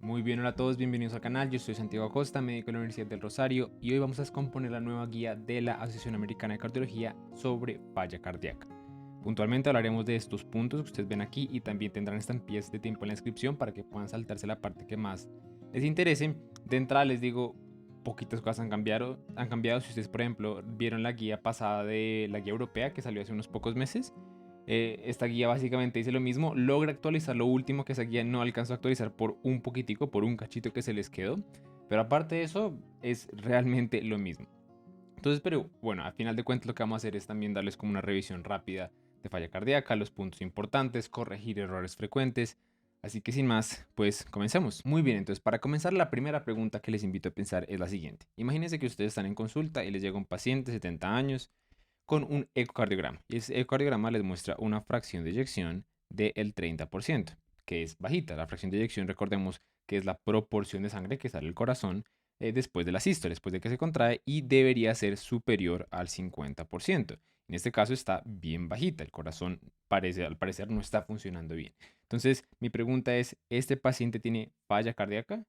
Muy bien, hola a todos, bienvenidos al canal. Yo soy Santiago Acosta, médico de la Universidad del Rosario, y hoy vamos a descomponer la nueva guía de la Asociación Americana de Cardiología sobre falla cardíaca. Puntualmente hablaremos de estos puntos que ustedes ven aquí y también tendrán estampillas de tiempo en la descripción para que puedan saltarse la parte que más les interese. De entrada les digo, poquitas cosas han cambiado. Si ustedes, por ejemplo, vieron la guía pasada de la guía europea que salió hace unos pocos meses, esta guía básicamente dice lo mismo, logra actualizar lo último que esa guía no alcanzó a actualizar por un poquitico, por un cachito que se les quedó, pero aparte de eso es realmente lo mismo. Entonces, pero bueno, al final de cuentas lo que vamos a hacer es también darles como una revisión rápida de falla cardíaca, los puntos importantes, corregir errores frecuentes. Así que sin más, pues comencemos. Muy bien, entonces para comenzar la primera pregunta que les invito a pensar es la siguiente. Imagínense que ustedes están en consulta y les llega un paciente de 70 años con un ecocardiograma. Y ese ecocardiograma les muestra una fracción de eyección del 30%, que es bajita. La fracción de eyección, recordemos que es la proporción de sangre que sale del corazón después de la sístole, después de que se contrae, y debería ser superior al 50%. En este caso está bien bajita, el corazón al parecer no está funcionando bien. Entonces, mi pregunta es, ¿este paciente tiene falla cardíaca?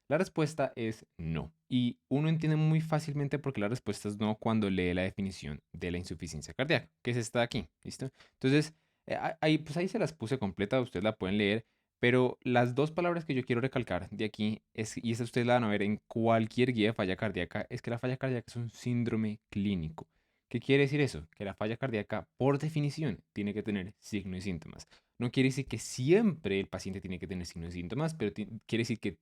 La respuesta es no. Y uno entiende muy fácilmente por qué la respuesta es no cuando lee la definición de la insuficiencia cardíaca, que es esta de aquí, ¿listo? Entonces, ahí se las puse completa, ustedes la pueden leer, pero las dos palabras que yo quiero recalcar de aquí, y esa ustedes la van a ver en cualquier guía de falla cardíaca, es que la falla cardíaca es un síndrome clínico. ¿Qué quiere decir eso? Que la falla cardíaca, por definición, tiene que tener signos y síntomas. No quiere decir que siempre el paciente tiene que tener signos y síntomas, pero quiere decir que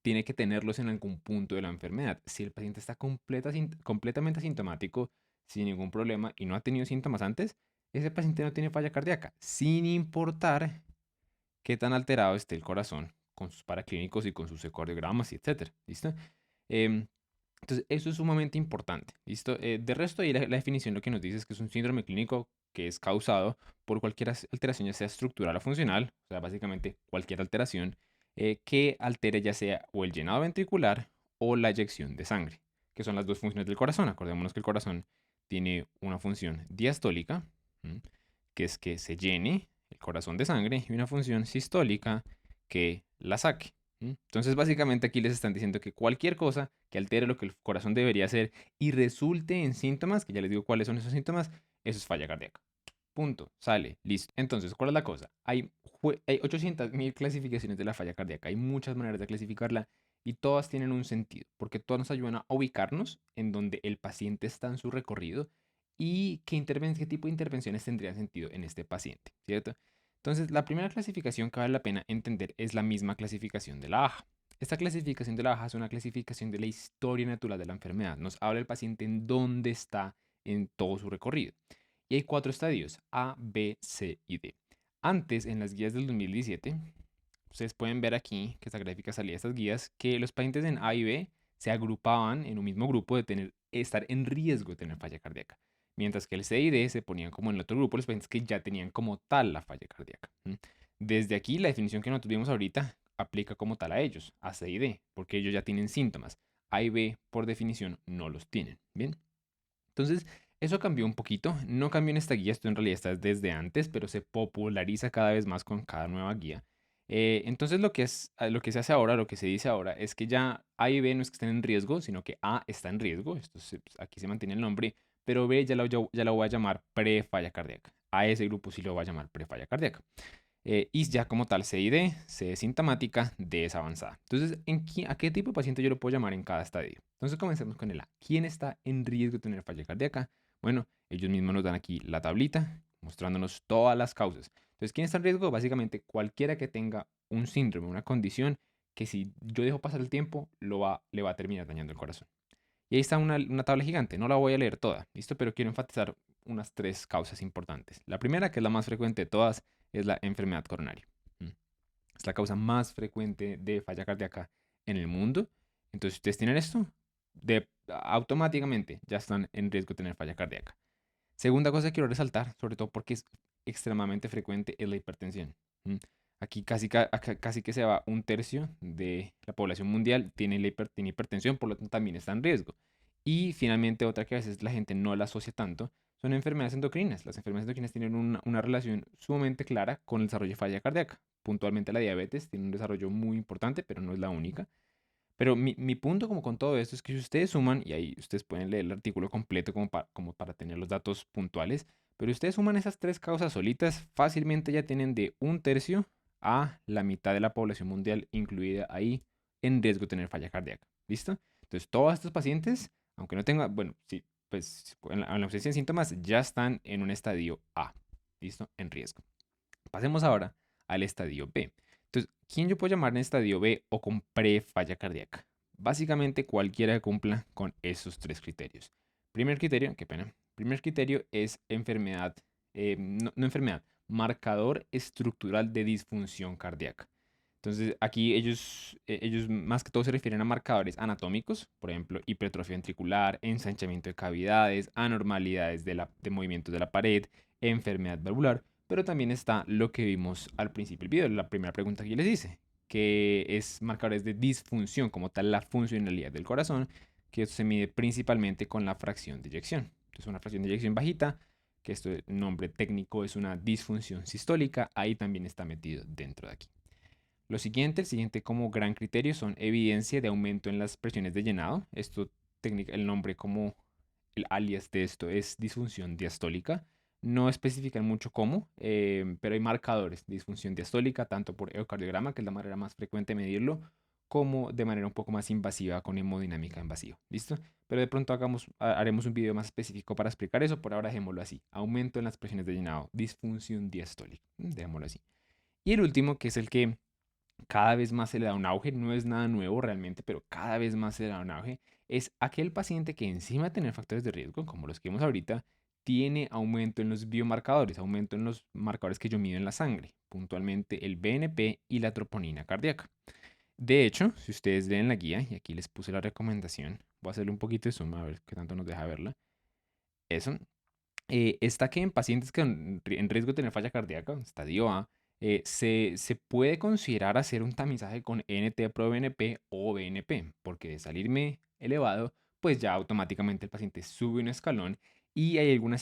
tiene que tenerlos en algún punto de la enfermedad. Si el paciente está completamente asintomático, sin ningún problema, y no ha tenido síntomas antes, ese paciente no tiene falla cardíaca, sin importar qué tan alterado esté el corazón con sus paraclínicos y con sus ecardiogramas y etcétera. ¿Listo? Em, entonces, eso es sumamente importante. ¿Listo? De resto, ahí la definición lo que nos dice es que es un síndrome clínico que es causado por cualquier alteración, ya sea estructural o funcional, o sea, básicamente cualquier alteración que altere ya sea o el llenado ventricular o la eyección de sangre, que son las dos funciones del corazón. Acordémonos que el corazón tiene una función diastólica, ¿m? Que es que se llene el corazón de sangre, y una función sistólica que la saque. Entonces, básicamente aquí les están diciendo que cualquier cosa que altere lo que el corazón debería hacer y resulte en síntomas, que ya les digo cuáles son esos síntomas, eso es falla cardíaca. Punto, sale, listo. Entonces, ¿cuál es la cosa? Hay 800.000 clasificaciones de la falla cardíaca, hay muchas maneras de clasificarla y todas tienen un sentido, porque todas nos ayudan a ubicarnos en donde el paciente está en su recorrido y qué tipo de intervenciones tendrían sentido en este paciente, ¿cierto? Entonces, la primera clasificación que vale la pena entender es la misma clasificación de la AJA. Esta clasificación de la AJA es una clasificación de la historia natural de la enfermedad. Nos habla el paciente en dónde está en todo su recorrido. Y hay 4 estadios, A, B, C y D. Antes, en las guías del 2017, ustedes pueden ver aquí que esta gráfica salía de estas guías, que los pacientes en A y B se agrupaban en un mismo grupo de estar en riesgo de tener falla cardíaca. Mientras que el C y D se ponían como en el otro grupo los pacientes que ya tenían como tal la falla cardíaca. Desde aquí, la definición que nosotros vimos ahorita aplica como tal a ellos, a C y D, porque ellos ya tienen síntomas. A y B, por definición, no los tienen. Bien. Entonces, eso cambió un poquito. No cambió en esta guía, esto en realidad está desde antes, pero se populariza cada vez más con cada nueva guía. Entonces, lo que se hace ahora, lo que se dice ahora, es que ya A y B no es que estén en riesgo, sino que A está en riesgo. Aquí se mantiene el nombre, pero B ya lo voy a llamar pre-falla cardíaca. A ese grupo sí lo voy a llamar pre-falla cardíaca. Y ya como tal, C y D, C es sintomática, D es avanzada. Entonces, ¿a qué tipo de paciente yo lo puedo llamar en cada estadio? Entonces, comencemos con el A. ¿Quién está en riesgo de tener falla cardíaca? Bueno, ellos mismos nos dan aquí la tablita, mostrándonos todas las causas. Entonces, ¿quién está en riesgo? Básicamente cualquiera que tenga un síndrome, una condición que si yo dejo pasar el tiempo, le va a terminar dañando el corazón. Y ahí está una tabla gigante, no la voy a leer toda, ¿listo? Pero quiero enfatizar unas 3 causas importantes. La primera, que es la más frecuente de todas, es la enfermedad coronaria. Es la causa más frecuente de falla cardíaca en el mundo. Entonces, si ustedes tienen esto, automáticamente ya están en riesgo de tener falla cardíaca. Segunda cosa que quiero resaltar, sobre todo porque es extremadamente frecuente, es la hipertensión. Aquí casi que se va un tercio de la población mundial tiene hipertensión, por lo tanto también está en riesgo. Y finalmente otra que a veces la gente no la asocia tanto son enfermedades endocrinas. Las enfermedades endocrinas tienen una relación sumamente clara con el desarrollo de falla cardíaca. puntualmente la diabetes, tiene un desarrollo muy importante, pero no es la única. Pero mi punto como con todo esto es que si ustedes suman, y ahí ustedes pueden leer el artículo completo como para tener los datos puntuales, pero ustedes suman esas tres causas solitas, fácilmente ya tienen de un tercio a la mitad de la población mundial incluida ahí en riesgo de tener falla cardíaca. ¿Listo? Entonces, todos estos pacientes, aunque no tengan, bueno, sí, pues en la ausencia de síntomas, ya están en un estadio A. ¿Listo? En riesgo. Pasemos ahora al estadio B. Entonces, ¿quién yo puedo llamar en estadio B o con pre-falla cardíaca? Básicamente cualquiera que cumpla con esos tres criterios. Primer criterio, qué pena. Primer criterio es enfermedad, no enfermedad, marcador estructural de disfunción cardíaca. Entonces, aquí ellos más que todo se refieren a marcadores anatómicos, por ejemplo, hipertrofia ventricular, ensanchamiento de cavidades, anormalidades de movimientos de la pared, enfermedad valvular, pero también está lo que vimos al principio del video, la primera pregunta que yo les hice, que es marcadores de disfunción, como tal la funcionalidad del corazón, que esto se mide principalmente con la fracción de eyección. Entonces, una fracción de eyección bajita, que esto el nombre técnico es una disfunción sistólica, ahí también está metido dentro de aquí. El siguiente como gran criterio son evidencia de aumento en las presiones de llenado. Esto, el nombre como el alias de esto es disfunción diastólica. No especifican mucho cómo, pero hay marcadores de disfunción diastólica, tanto por ecocardiograma, que es la manera más frecuente de medirlo, como de manera un poco más invasiva con hemodinámica invasiva. ¿Listo? Pero de pronto haremos un video más específico para explicar eso. Por ahora dejémoslo así. Aumento en las presiones de llenado, disfunción diastólica. Dejémoslo así. Y el último, que es el que cada vez más se le da un auge, no es nada nuevo realmente, pero cada vez más se le da un auge, es aquel paciente que encima de tener factores de riesgo, como los que vemos ahorita, tiene aumento en los biomarcadores, aumento en los marcadores que yo mido en la sangre, puntualmente el BNP y la troponina cardíaca. De hecho, si ustedes leen la guía, y aquí les puse la recomendación, voy a hacerle un poquito de zoom a ver qué tanto nos deja verla. Eso, está que en pacientes que en riesgo de tener falla cardíaca, estadio A, se puede considerar hacer un tamizaje con NT-proBNP o BNP, porque de salirme elevado, pues ya automáticamente el paciente sube un escalón y hay alguna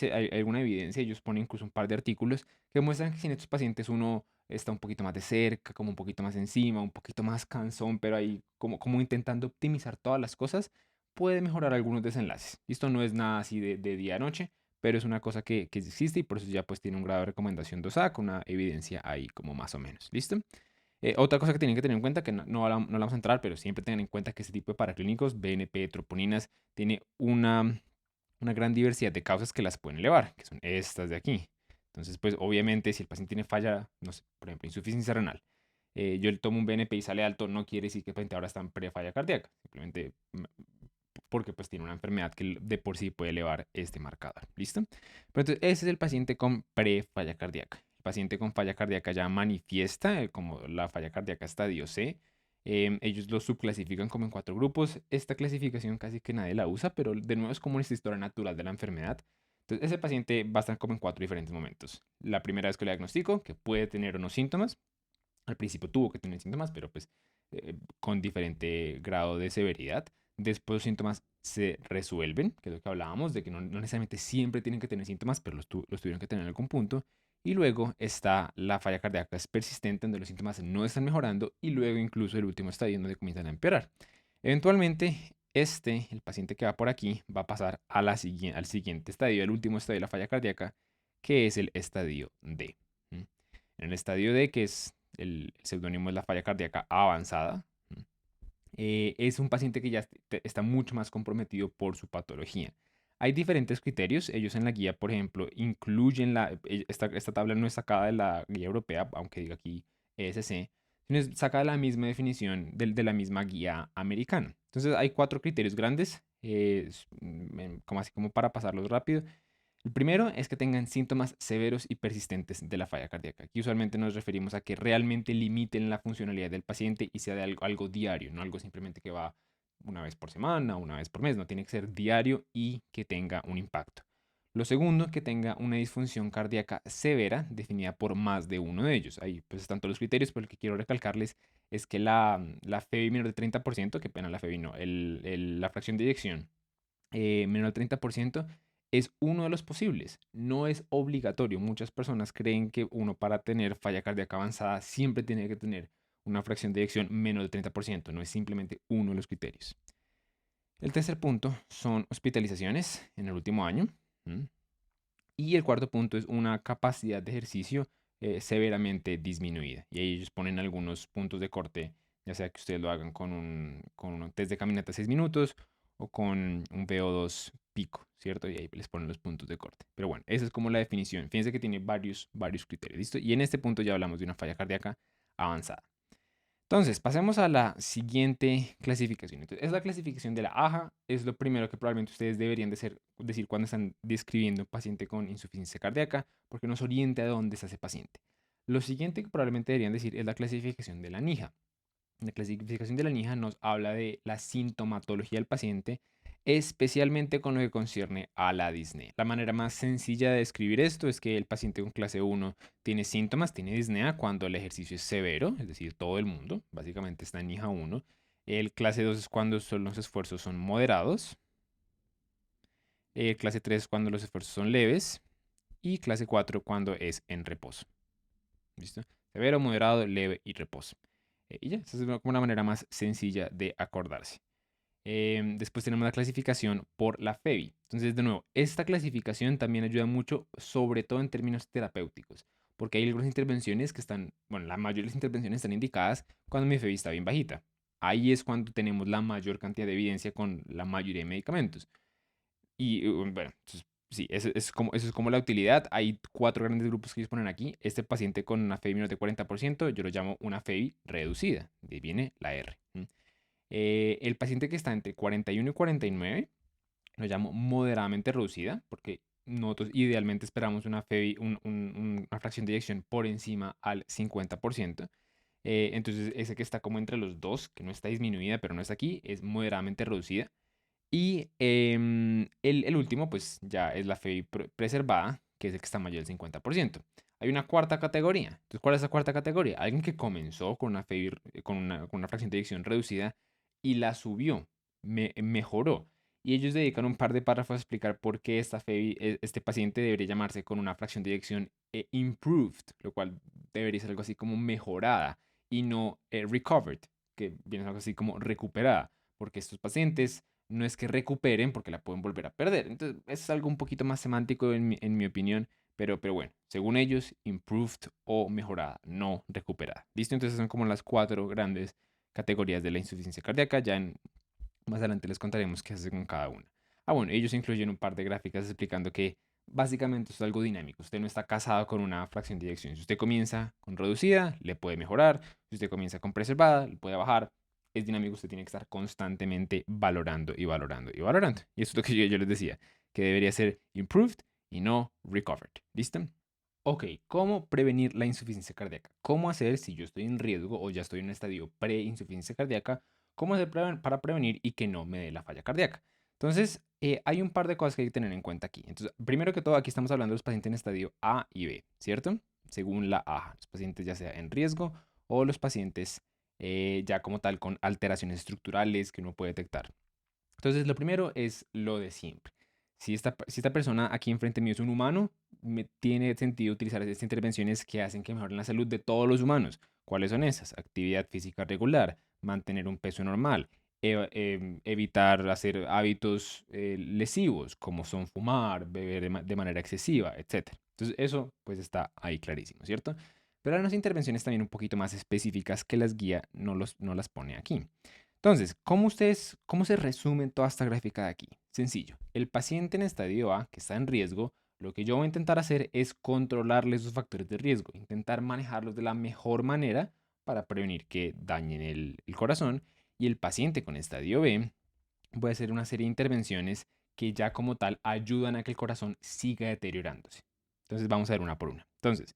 evidencia, ellos ponen incluso un par de artículos que muestran que si en estos pacientes uno está un poquito más de cerca, como un poquito más encima, un poquito más cansón, pero ahí como intentando optimizar todas las cosas, puede mejorar algunos desenlaces. Esto no es nada así de día a noche, pero es una cosa que existe y por eso ya pues tiene un grado de recomendación 2A con una evidencia ahí como más o menos. ¿Listo? Otra cosa que tienen que tener en cuenta, que no la vamos a entrar, pero siempre tengan en cuenta que este tipo de paraclínicos, BNP, troponinas, tiene una gran diversidad de causas que las pueden elevar, que son estas de aquí. Entonces, pues obviamente si el paciente tiene falla, no sé, por ejemplo, insuficiencia renal, yo le tomo un BNP y sale alto, no quiere decir que el paciente ahora está en prefalla cardíaca. Simplemente porque pues tiene una enfermedad que de por sí puede elevar este marcador. ¿Listo? Pero entonces ese es el paciente con prefalla cardíaca. El paciente con falla cardíaca ya manifiesta como la falla cardíaca estadio C. Ellos lo subclasifican como en 4 grupos. Esta clasificación casi que nadie la usa, pero de nuevo es como una historia natural de la enfermedad. Entonces ese paciente va a estar como en 4 diferentes momentos. La primera vez que le diagnostico, que puede tener unos síntomas. Al principio tuvo que tener síntomas, pero pues con diferente grado de severidad. Después los síntomas se resuelven, que es lo que hablábamos, de que no necesariamente siempre tienen que tener síntomas, pero los tuvieron que tener en algún punto. Y luego está la falla cardíaca es persistente, donde los síntomas no están mejorando, y luego incluso el último estadio donde comienzan a empeorar. Eventualmente, el paciente que va por aquí, va a pasar al siguiente estadio, el último estadio de la falla cardíaca, que es el estadio D. ¿Mm? En el estadio D, que es el seudónimo es la falla cardíaca avanzada, es un paciente que ya está mucho más comprometido por su patología. Hay diferentes criterios. Ellos en la guía, por ejemplo, incluyen esta tabla no es sacada de la guía europea, aunque diga aquí ESC, sino es sacada de la misma definición de la misma guía americana. Entonces hay 4 criterios grandes, como así como para pasarlos rápido. El primero es que tengan síntomas severos y persistentes de la falla cardíaca. Aquí usualmente nos referimos a que realmente limiten la funcionalidad del paciente y sea de algo diario, no algo simplemente que va una vez por semana, una vez por mes, no tiene que ser diario y que tenga un impacto. Lo segundo, que tenga una disfunción cardíaca severa definida por más de uno de ellos. Ahí pues están todos los criterios, pero lo que quiero recalcarles es que la FEBI menor de 30%, que pena la FEBI no, la fracción de eyección menor del 30%, es uno de los posibles, no es obligatorio. Muchas personas creen que uno para tener falla cardíaca avanzada siempre tiene que tener una fracción de eyección menos del 30%, no es simplemente uno de los criterios. El tercer punto son hospitalizaciones en el último año. ¿Mm? Y el cuarto punto es una capacidad de ejercicio severamente disminuida. Y ahí ellos ponen algunos puntos de corte, ya sea que ustedes lo hagan con un test de caminata 6 minutos o con un VO2 pico, ¿cierto? Y ahí les ponen los puntos de corte. Pero bueno, esa es como la definición. Fíjense que tiene varios criterios, ¿listo? Y en este punto ya hablamos de una falla cardíaca avanzada. Entonces, pasemos a la siguiente clasificación. Entonces, es la clasificación de la AJA. Es lo primero que probablemente ustedes deberían decir cuando están describiendo un paciente con insuficiencia cardíaca, porque nos orienta a dónde está ese paciente. Lo siguiente que probablemente deberían decir es la clasificación de la NIJA. La clasificación de la NIJA nos habla de la sintomatología del paciente, especialmente con lo que concierne a la disnea. La manera más sencilla de describir esto es que el paciente con clase 1 tiene síntomas, tiene disnea cuando el ejercicio es severo, es decir, todo el mundo, básicamente está en NIJA 1. El clase 2 es cuando los esfuerzos son moderados. El clase 3 es cuando los esfuerzos son leves. Y clase 4 cuando es en reposo. ¿Listo? Severo, moderado, leve y reposo. Y ya, esa es como una manera más sencilla de acordarse. Después tenemos la clasificación por la FEBI. Entonces, de nuevo, esta clasificación también ayuda mucho, sobre todo en términos terapéuticos, porque hay algunas intervenciones que están, bueno, la mayoría de las intervenciones están indicadas cuando mi FEBI está bien bajita. Ahí es cuando tenemos la mayor cantidad de evidencia con la mayoría de medicamentos. Y bueno, entonces, sí, eso es como la utilidad. Hay 4 grandes grupos que ellos ponen aquí. Este paciente con una FEBI menos de 40%, yo lo llamo una FEBI reducida. De ahí viene la R. El paciente que está entre 41 y 49 lo llamo moderadamente reducida, porque nosotros idealmente esperamos una FEBI, una fracción de eyección por encima al 50%. Entonces, ese que está como entre los dos, que no está disminuida, pero no está aquí, es moderadamente reducida. Y el último, pues ya es la FEBI preservada, que es el que está mayor del 50%. Hay una cuarta categoría. Entonces, ¿cuál es la cuarta categoría? Alguien que comenzó con una FEBI, con una fracción de eyección reducida y la subió, mejoró. Y ellos dedican un par de párrafos a explicar por qué esta FEBI, este paciente debería llamarse con una fracción de eyección improved, lo cual debería ser algo así como mejorada y no recovered, que viene algo así como recuperada, porque estos pacientes no es que recuperen porque la pueden volver a perder. Entonces, es algo un poquito más semántico en mi opinión, pero bueno, según ellos, improved o mejorada, no recuperada. ¿Listo? Entonces son como las 4 grandes categorías de la insuficiencia cardíaca. Más adelante les contaremos qué hace con cada una. Bueno, ellos incluyen un par de gráficas explicando que básicamente es algo dinámico. Usted no está casado con una fracción de eyección. Si usted comienza con reducida, le puede mejorar. Si usted comienza con preservada, le puede bajar. Es dinámico, usted tiene que estar constantemente valorando y valorando y valorando. Y eso es lo que yo les decía, que debería ser improved y no recovered. ¿Listo? Ok, ¿cómo prevenir la insuficiencia cardíaca? ¿Cómo hacer si yo estoy en riesgo o ya estoy en un estadio pre-insuficiencia cardíaca? ¿Cómo hacer para prevenir y que no me dé la falla cardíaca? Entonces, hay un par de cosas que hay que tener en cuenta aquí. Entonces, primero que todo, aquí estamos hablando de los pacientes en estadio A y B, ¿cierto? Según la AJA, los pacientes ya sea en riesgo o los pacientes ya como tal con alteraciones estructurales que uno puede detectar. Entonces, lo primero es lo de siempre. Si esta persona aquí enfrente mío es un humano, me tiene sentido utilizar estas intervenciones que hacen que mejoren la salud de todos los humanos. ¿Cuáles son esas? Actividad física regular, mantener un peso normal, evitar hacer hábitos lesivos, como son fumar, beber de manera excesiva, etc. Entonces, eso pues está ahí clarísimo, ¿cierto? Pero hay unas intervenciones también un poquito más específicas que las guía no las pone aquí. Entonces, cómo se resume toda esta gráfica de aquí? Sencillo. El paciente en estadio A, que está en riesgo, lo que yo voy a intentar hacer es controlarle sus factores de riesgo, intentar manejarlos de la mejor manera para prevenir que dañen el corazón. Y el paciente con estadio B, voy a hacer una serie de intervenciones que ya como tal ayudan a que el corazón siga deteriorándose. Entonces, vamos a ver una por una. Entonces,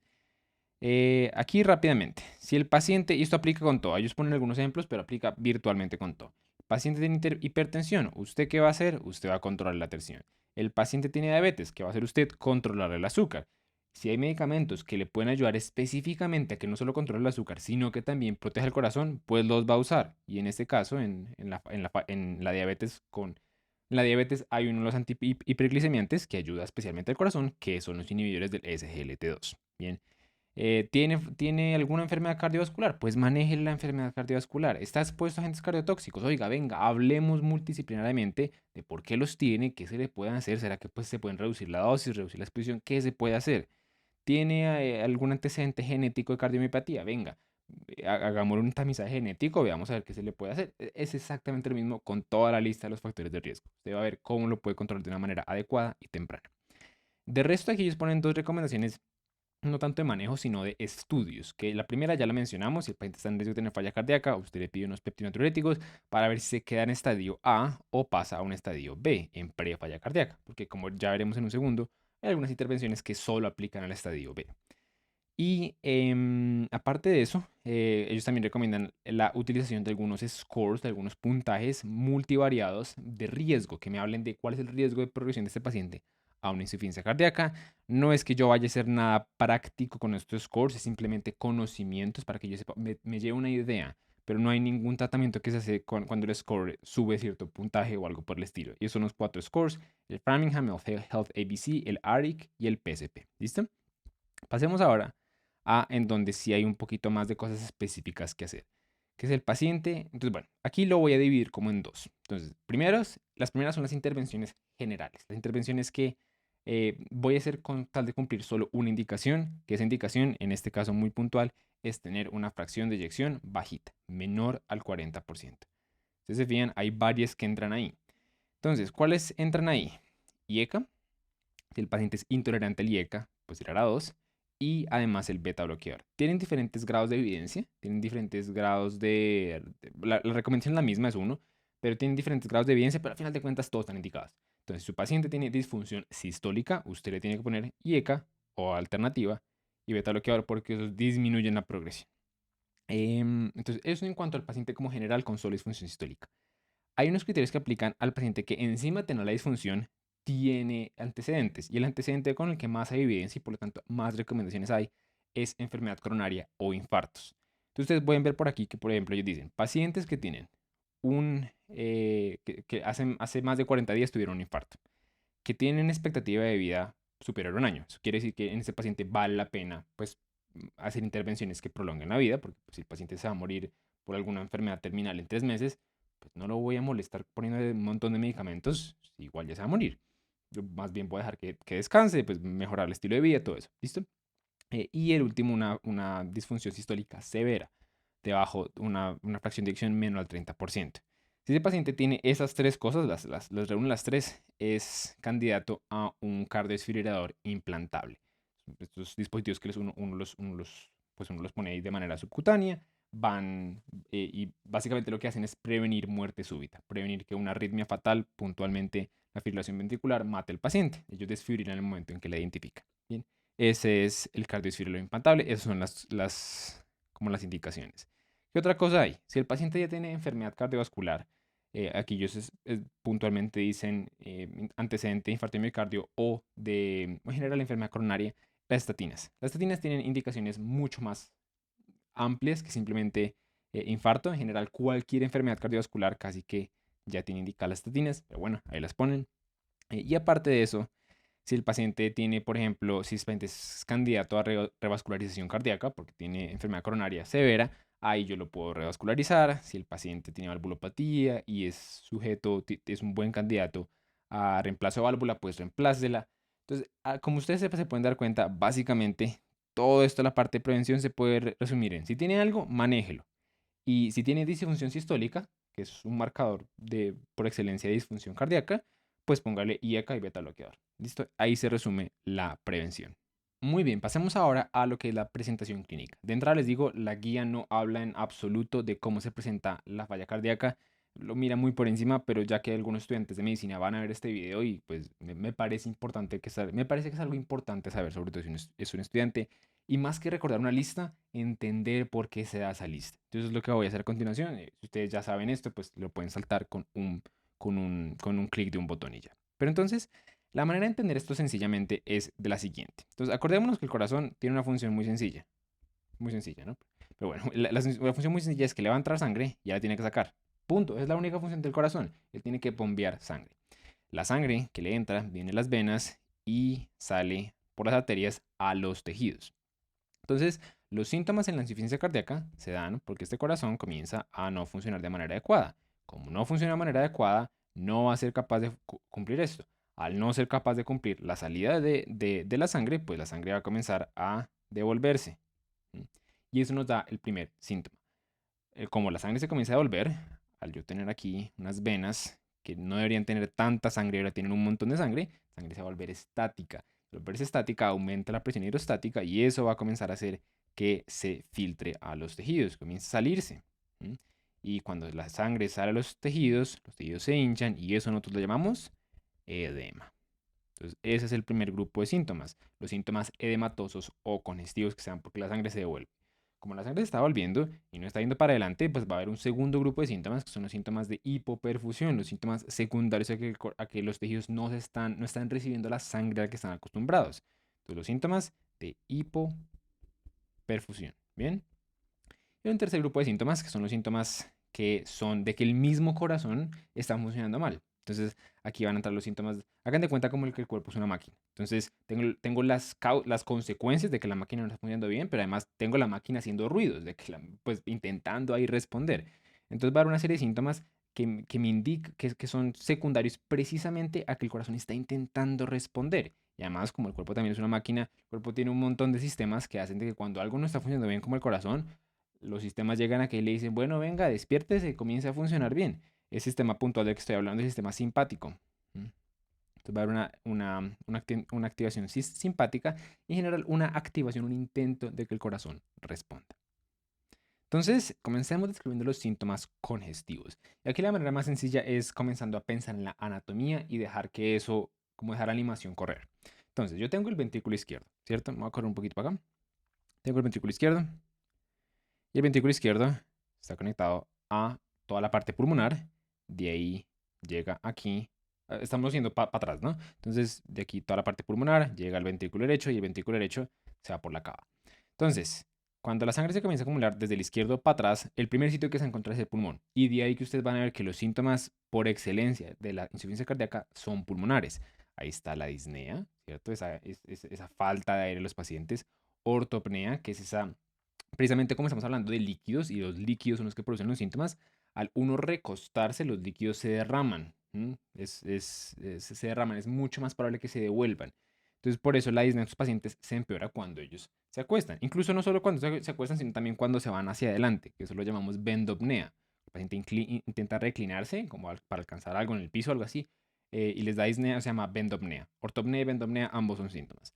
aquí rápidamente, si el paciente, y esto aplica con todo, ellos ponen algunos ejemplos, pero aplica virtualmente con todo. El paciente tiene hipertensión, ¿usted qué va a hacer? Usted va a controlar la tensión. El paciente tiene diabetes, ¿qué va a hacer usted? Controlar el azúcar. Si hay medicamentos que le pueden ayudar específicamente a que no solo controle el azúcar, sino que también proteja el corazón, pues los va a usar. Y en este caso, en la diabetes con En la diabetes hay uno de los antihiperglicemiantes que ayuda especialmente al corazón, que son los inhibidores del SGLT2. Bien. ¿Tiene alguna enfermedad cardiovascular? Pues maneje la enfermedad cardiovascular. ¿Está expuesto a agentes cardiotóxicos? Oiga, venga, hablemos multidisciplinariamente de por qué los tiene, qué se le pueden hacer. ¿Será que pues, se pueden reducir la dosis, reducir la exposición? ¿Qué se puede hacer? ¿Tiene algún antecedente genético de cardiomiopatía? Venga, hagamos un tamizaje genético, veamos a ver qué se le puede hacer. Es exactamente lo mismo con toda la lista de los factores de riesgo. Usted va a ver cómo lo puede controlar de una manera adecuada y temprana. De resto, aquí ellos ponen dos recomendaciones no tanto de manejo, sino de estudios, que la primera ya la mencionamos, si el paciente está en riesgo de tener falla cardíaca, usted le pide unos peptinodiuréticos para ver si se queda en estadio A o pasa a un estadio B, en pre-falla cardíaca, porque como ya veremos en un segundo, hay algunas intervenciones que solo aplican al estadio B. Y aparte de eso, ellos también recomiendan la utilización de algunos scores, de algunos puntajes multivariados de riesgo, que me hablen de cuál es el riesgo de progresión de este paciente a una insuficiencia cardíaca. No es que yo vaya a hacer nada práctico con estos scores, es simplemente conocimientos para que yo sepa, me lleve una idea, pero no hay ningún tratamiento que se hace cuando el score sube cierto puntaje o algo por el estilo. Y esos son los 4 scores, el Framingham, el Health ABC, el ARIC y el PSP. ¿Listo? Pasemos ahora a en donde sí hay un poquito más de cosas específicas que hacer, que es el paciente. Entonces, bueno, aquí lo voy a dividir como en dos. Entonces, las primeras son las intervenciones generales, las intervenciones que voy a hacer con tal de cumplir solo una indicación, que esa indicación, en este caso muy puntual, es tener una fracción de eyección bajita, menor al 40%. Ustedes se fijan, hay varias que entran ahí. Entonces, ¿cuáles entran ahí? IECA, si el paciente es intolerante al IECA, pues irá a 2 y además el beta bloqueador. Tienen diferentes grados de evidencia, tienen diferentes grados la recomendación es la misma, es uno, pero tienen diferentes grados de evidencia, pero al final de cuentas todos están indicados. Entonces, si su paciente tiene disfunción sistólica, usted le tiene que poner IECA o alternativa y beta bloqueador porque esos disminuyen la progresión. Entonces, eso en cuanto al paciente como general con solo disfunción sistólica. Hay unos criterios que aplican al paciente que encima de tener la disfunción tiene antecedentes y el antecedente con el que más hay evidencia y por lo tanto más recomendaciones hay es enfermedad coronaria o infartos. Entonces ustedes pueden ver por aquí que por ejemplo ellos dicen pacientes que tienen que hace más de 40 días tuvieron un infarto, que tienen expectativa de vida superior a un año. Eso quiere decir que en este paciente vale la pena pues hacer intervenciones que prolonguen la vida, porque pues, si el paciente se va a morir por alguna enfermedad terminal en 3 meses, pues no lo voy a molestar poniendo un montón de medicamentos, igual ya se va a morir. Yo más bien voy a dejar que descanse, pues mejorar el estilo de vida, todo eso. ¿Listo? Y el último, una disfunción sistólica severa, debajo una fracción de eyección menor al 30%. Si ese paciente tiene esas tres cosas, las reúne las tres, es candidato a un cardioesfibrilador implantable. Estos dispositivos que uno los pone ahí de manera subcutánea, y básicamente lo que hacen es prevenir muerte súbita, prevenir que una arritmia fatal, puntualmente la fibrilación ventricular, mate al paciente. Ellos desfibrilan en el momento en que la identifican. Bien, ese es el cardioesfibrilador implantable, esas son como las indicaciones. ¿Qué otra cosa hay? Si el paciente ya tiene enfermedad cardiovascular, aquí ellos puntualmente dicen antecedente de infarto de miocardio o en general enfermedad coronaria, las estatinas. Las estatinas tienen indicaciones mucho más amplias que simplemente infarto. En general, cualquier enfermedad cardiovascular casi que ya tiene indicadas las estatinas, pero bueno, ahí las ponen. Y aparte de eso, si el paciente tiene, por ejemplo, si el paciente es candidato a revascularización cardíaca porque tiene enfermedad coronaria severa, ahí yo lo puedo revascularizar. Si el paciente tiene valvulopatía y es un buen candidato a reemplazo de válvula, pues reemplácela. Entonces, como ustedes se pueden dar cuenta, básicamente todo esto, la parte de prevención, se puede resumir en: si tiene algo, manéjelo. Y si tiene disfunción sistólica, que es un marcador por excelencia de disfunción cardíaca, pues póngale IECA y beta bloqueador. ¿Listo? Ahí se resume la prevención. Muy bien, pasemos ahora a lo que es la presentación clínica. De entrada les digo, la guía no habla en absoluto de cómo se presenta la falla cardíaca, lo mira muy por encima, pero ya que algunos estudiantes de medicina van a ver este video y pues me parece importante me parece que es algo importante saber, sobre todo si uno es un estudiante, y más que recordar una lista, entender por qué se da esa lista. Entonces, lo que voy a hacer a continuación, si ustedes ya saben esto, pues lo pueden saltar con un clic de un botón y ya. Pero entonces, la manera de entender esto sencillamente es de la siguiente. Entonces, acordémonos que el corazón tiene una función muy sencilla, ¿no? Pero bueno, la función muy sencilla es que le va a entrar sangre y ya la tiene que sacar. Punto. Es la única función del corazón. Él tiene que bombear sangre. La sangre que le entra viene a las venas y sale por las arterias a los tejidos. Entonces, los síntomas en la insuficiencia cardíaca se dan porque este corazón comienza a no funcionar de manera adecuada. Como no funciona de manera adecuada, no va a ser capaz de cumplir esto. Al no ser capaz de cumplir la salida de la sangre, pues la sangre va a comenzar a devolverse. Y eso nos da el primer síntoma. Como la sangre se comienza a devolver, al yo tener aquí unas venas que no deberían tener tanta sangre, ahora tienen un montón de sangre, la sangre se va a volver estática. Al volverse estática aumenta la presión hidrostática y eso va a comenzar a hacer que se filtre a los tejidos, comienza a salirse. Y cuando la sangre sale a los tejidos se hinchan y eso nosotros lo llamamos edema. Entonces, ese es el primer grupo de síntomas, los síntomas edematosos o congestivos que se dan porque la sangre se devuelve. Como la sangre se está volviendo y no está yendo para adelante, pues va a haber un segundo grupo de síntomas que son los síntomas de hipoperfusión, los síntomas secundarios a que los tejidos no están recibiendo la sangre a la que están acostumbrados. Entonces, los síntomas de hipoperfusión. Bien. Y un tercer grupo de síntomas que son los síntomas que son de que el mismo corazón está funcionando mal. Entonces, aquí van a entrar los síntomas. Hagan de cuenta como que el cuerpo es una máquina. Entonces, tengo las consecuencias de que la máquina no está funcionando bien, pero además tengo la máquina haciendo ruidos, de que pues intentando ahí responder. Entonces, va a haber una serie de síntomas que me indican que son secundarios precisamente a que el corazón está intentando responder. Y además, como el cuerpo también es una máquina, el cuerpo tiene un montón de sistemas que hacen de que cuando algo no está funcionando bien como el corazón, los sistemas llegan a que le dicen, bueno, venga, despiértese, comience a funcionar bien. El sistema puntual del que estoy hablando es el sistema simpático. Entonces va a haber una activación simpática y en general una activación, un intento de que el corazón responda. Entonces, comencemos describiendo los síntomas congestivos. Y aquí la manera más sencilla es comenzando a pensar en la anatomía y dejar que eso, como dejar la animación correr. Entonces, yo tengo el ventrículo izquierdo, ¿cierto? Me voy a correr un poquito para acá. Tengo el ventrículo izquierdo. Y el ventrículo izquierdo está conectado a toda la parte pulmonar. De ahí llega aquí. Estamos yendo para atrás, ¿no? Entonces, de aquí toda la parte pulmonar llega al ventrículo derecho y el ventrículo derecho se va por la cava. Entonces, cuando la sangre se comienza a acumular desde el izquierdo para atrás, el primer sitio que se encuentra es el pulmón. Y de ahí que ustedes van a ver que los síntomas por excelencia de la insuficiencia cardíaca son pulmonares. Ahí está la disnea, ¿cierto? Esa falta de aire en los pacientes. Ortopnea, que es esa precisamente como estamos hablando de líquidos y los líquidos son los que producen los síntomas, al uno recostarse los líquidos se derraman. Se derraman, es mucho más probable que se devuelvan. Entonces por eso la disnea de estos pacientes se empeora cuando ellos se acuestan. Incluso no solo cuando se acuestan, sino también cuando se van hacia adelante, que eso lo llamamos bendopnea. El paciente intenta reclinarse como para alcanzar algo en el piso o algo así, y les da disnea, se llama bendopnea. Ortopnea y bendopnea ambos son síntomas.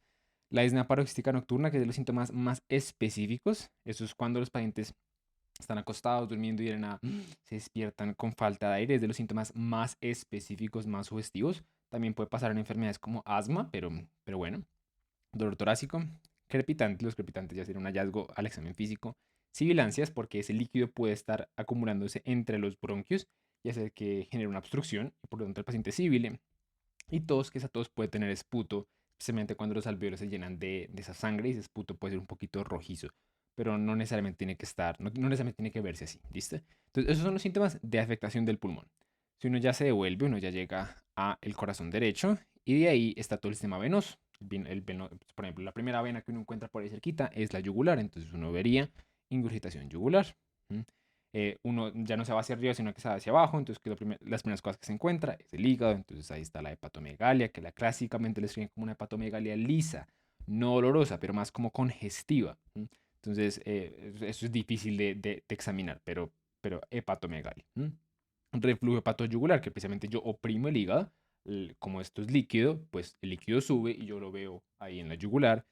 La disnea paroxística nocturna, que es de los síntomas más específicos, eso es cuando los pacientes están acostados, durmiendo y de la nada se despiertan con falta de aire, es de los síntomas más específicos, más sugestivos. También puede pasar en enfermedades como asma, pero bueno. Dolor torácico, crepitante, los crepitantes ya sería un hallazgo al examen físico. Sibilancias, porque ese líquido puede estar acumulándose entre los bronquios y hacer que genere una obstrucción y por lo tanto el paciente sibile. Y tos, que esa tos puede tener esputo, especialmente cuando los alvéolos se llenan de esa sangre y ese esputo puede ser un poquito rojizo, pero no necesariamente tiene que estar, no necesariamente tiene que verse así, ¿listo? Entonces, esos son los síntomas de afectación del pulmón. Si uno ya se devuelve, uno ya llega a el corazón derecho y de ahí está todo el sistema venoso. Por ejemplo, la primera vena que uno encuentra por ahí cerquita es la yugular, entonces uno vería ingurgitación yugular. Uno ya no se va hacia arriba, sino que se va hacia abajo. Entonces, las primeras cosas que se encuentra es el hígado. Entonces, ahí está la hepatomegalia, que clásicamente le escriben como una hepatomegalia lisa, no dolorosa, pero más como congestiva. Entonces, eso es difícil de examinar, pero hepatomegalia. Reflujo hepatoyugular, que precisamente yo oprimo el hígado. Como esto es líquido, pues el líquido sube y yo lo veo ahí en la yugular.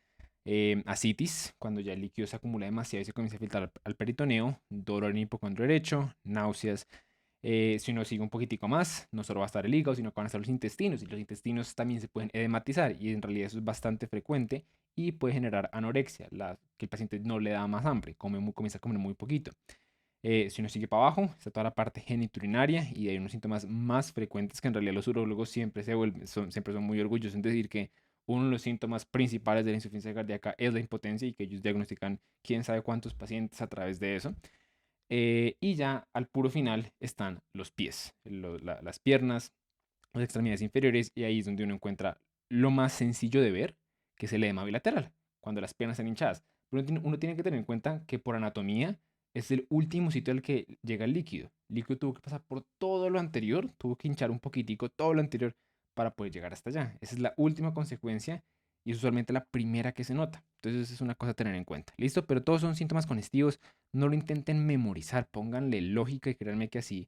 Asitis, cuando ya el líquido se acumula demasiado y se comienza a filtrar al peritoneo, dolor en el hipocondrio derecho, náuseas. Si uno sigue un poquitico más, no solo va a estar el hígado, sino que van a estar los intestinos, y los intestinos también se pueden edematizar, y en realidad eso es bastante frecuente y puede generar anorexia, que el paciente no le da más hambre, comienza a comer muy poquito. Si uno sigue para abajo, está toda la parte geniturinaria y hay unos síntomas más frecuentes que en realidad los urólogos siempre son muy orgullosos en decir que uno de los síntomas principales de la insuficiencia cardíaca es la impotencia y que ellos diagnostican quién sabe cuántos pacientes a través de eso. Y ya al puro final están los pies, las piernas, las extremidades inferiores, y ahí es donde uno encuentra lo más sencillo de ver, que es el edema bilateral, cuando las piernas están hinchadas. Pero uno tiene que tener en cuenta que por anatomía es el último sitio al que llega el líquido. El líquido tuvo que pasar por todo lo anterior, tuvo que hinchar un poquitico todo lo anterior para poder llegar hasta allá. Esa es la última consecuencia y es usualmente la primera que se nota. Entonces es una cosa a tener en cuenta. ¿Listo? Pero todos son síntomas congestivos. No lo intenten memorizar, pónganle lógica y créanme que así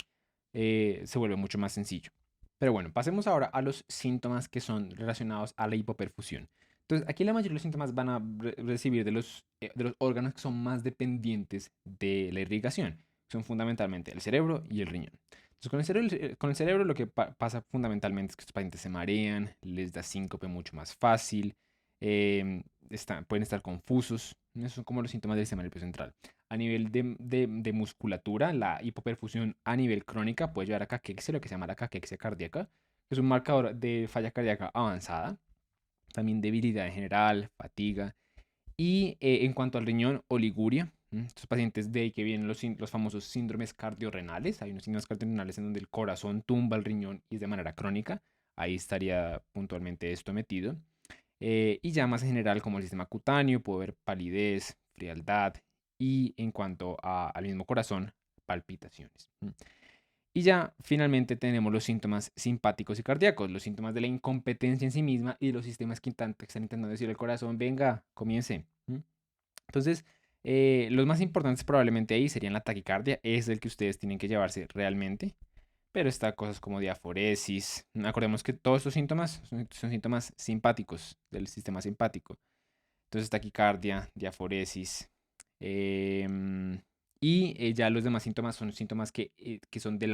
se vuelve mucho más sencillo. Pero bueno, pasemos ahora a los síntomas que son relacionados a la hipoperfusión. Entonces, aquí la mayoría de los síntomas van a recibir de los órganos que son más dependientes de la irrigación. Son fundamentalmente el cerebro y el riñón. Entonces, con el cerebro lo que pasa fundamentalmente es que estos pacientes se marean, les da síncope mucho más fácil, pueden estar confusos. Esos son como los síntomas del sistema nervioso central. A nivel de musculatura, la hipoperfusión a nivel crónica puede llevar a caquexia, lo que se llama la caquexia cardíaca, que es un marcador de falla cardíaca avanzada, también debilidad en general, fatiga. Y en cuanto al riñón, oliguria. Estos pacientes de ahí que vienen los famosos síndromes cardiorrenales. Hay unos síndromes cardiorrenales en donde el corazón tumba el riñón y es de manera crónica. Ahí estaría puntualmente esto metido. Y ya más en general, como el sistema cutáneo, puede haber palidez, frialdad y en cuanto al mismo corazón, palpitaciones. Y ya finalmente tenemos los síntomas simpáticos y cardíacos, los síntomas de la incompetencia en sí misma y los sistemas que están intentando decir al corazón, venga, comience. Entonces, los más importantes probablemente ahí serían la taquicardia, es el que ustedes tienen que llevarse realmente, pero está cosas como diaforesis. Acordemos que todos estos síntomas son síntomas simpáticos del sistema simpático. Entonces, taquicardia, diaforesis. em, ya los demás síntomas son síntomas que son de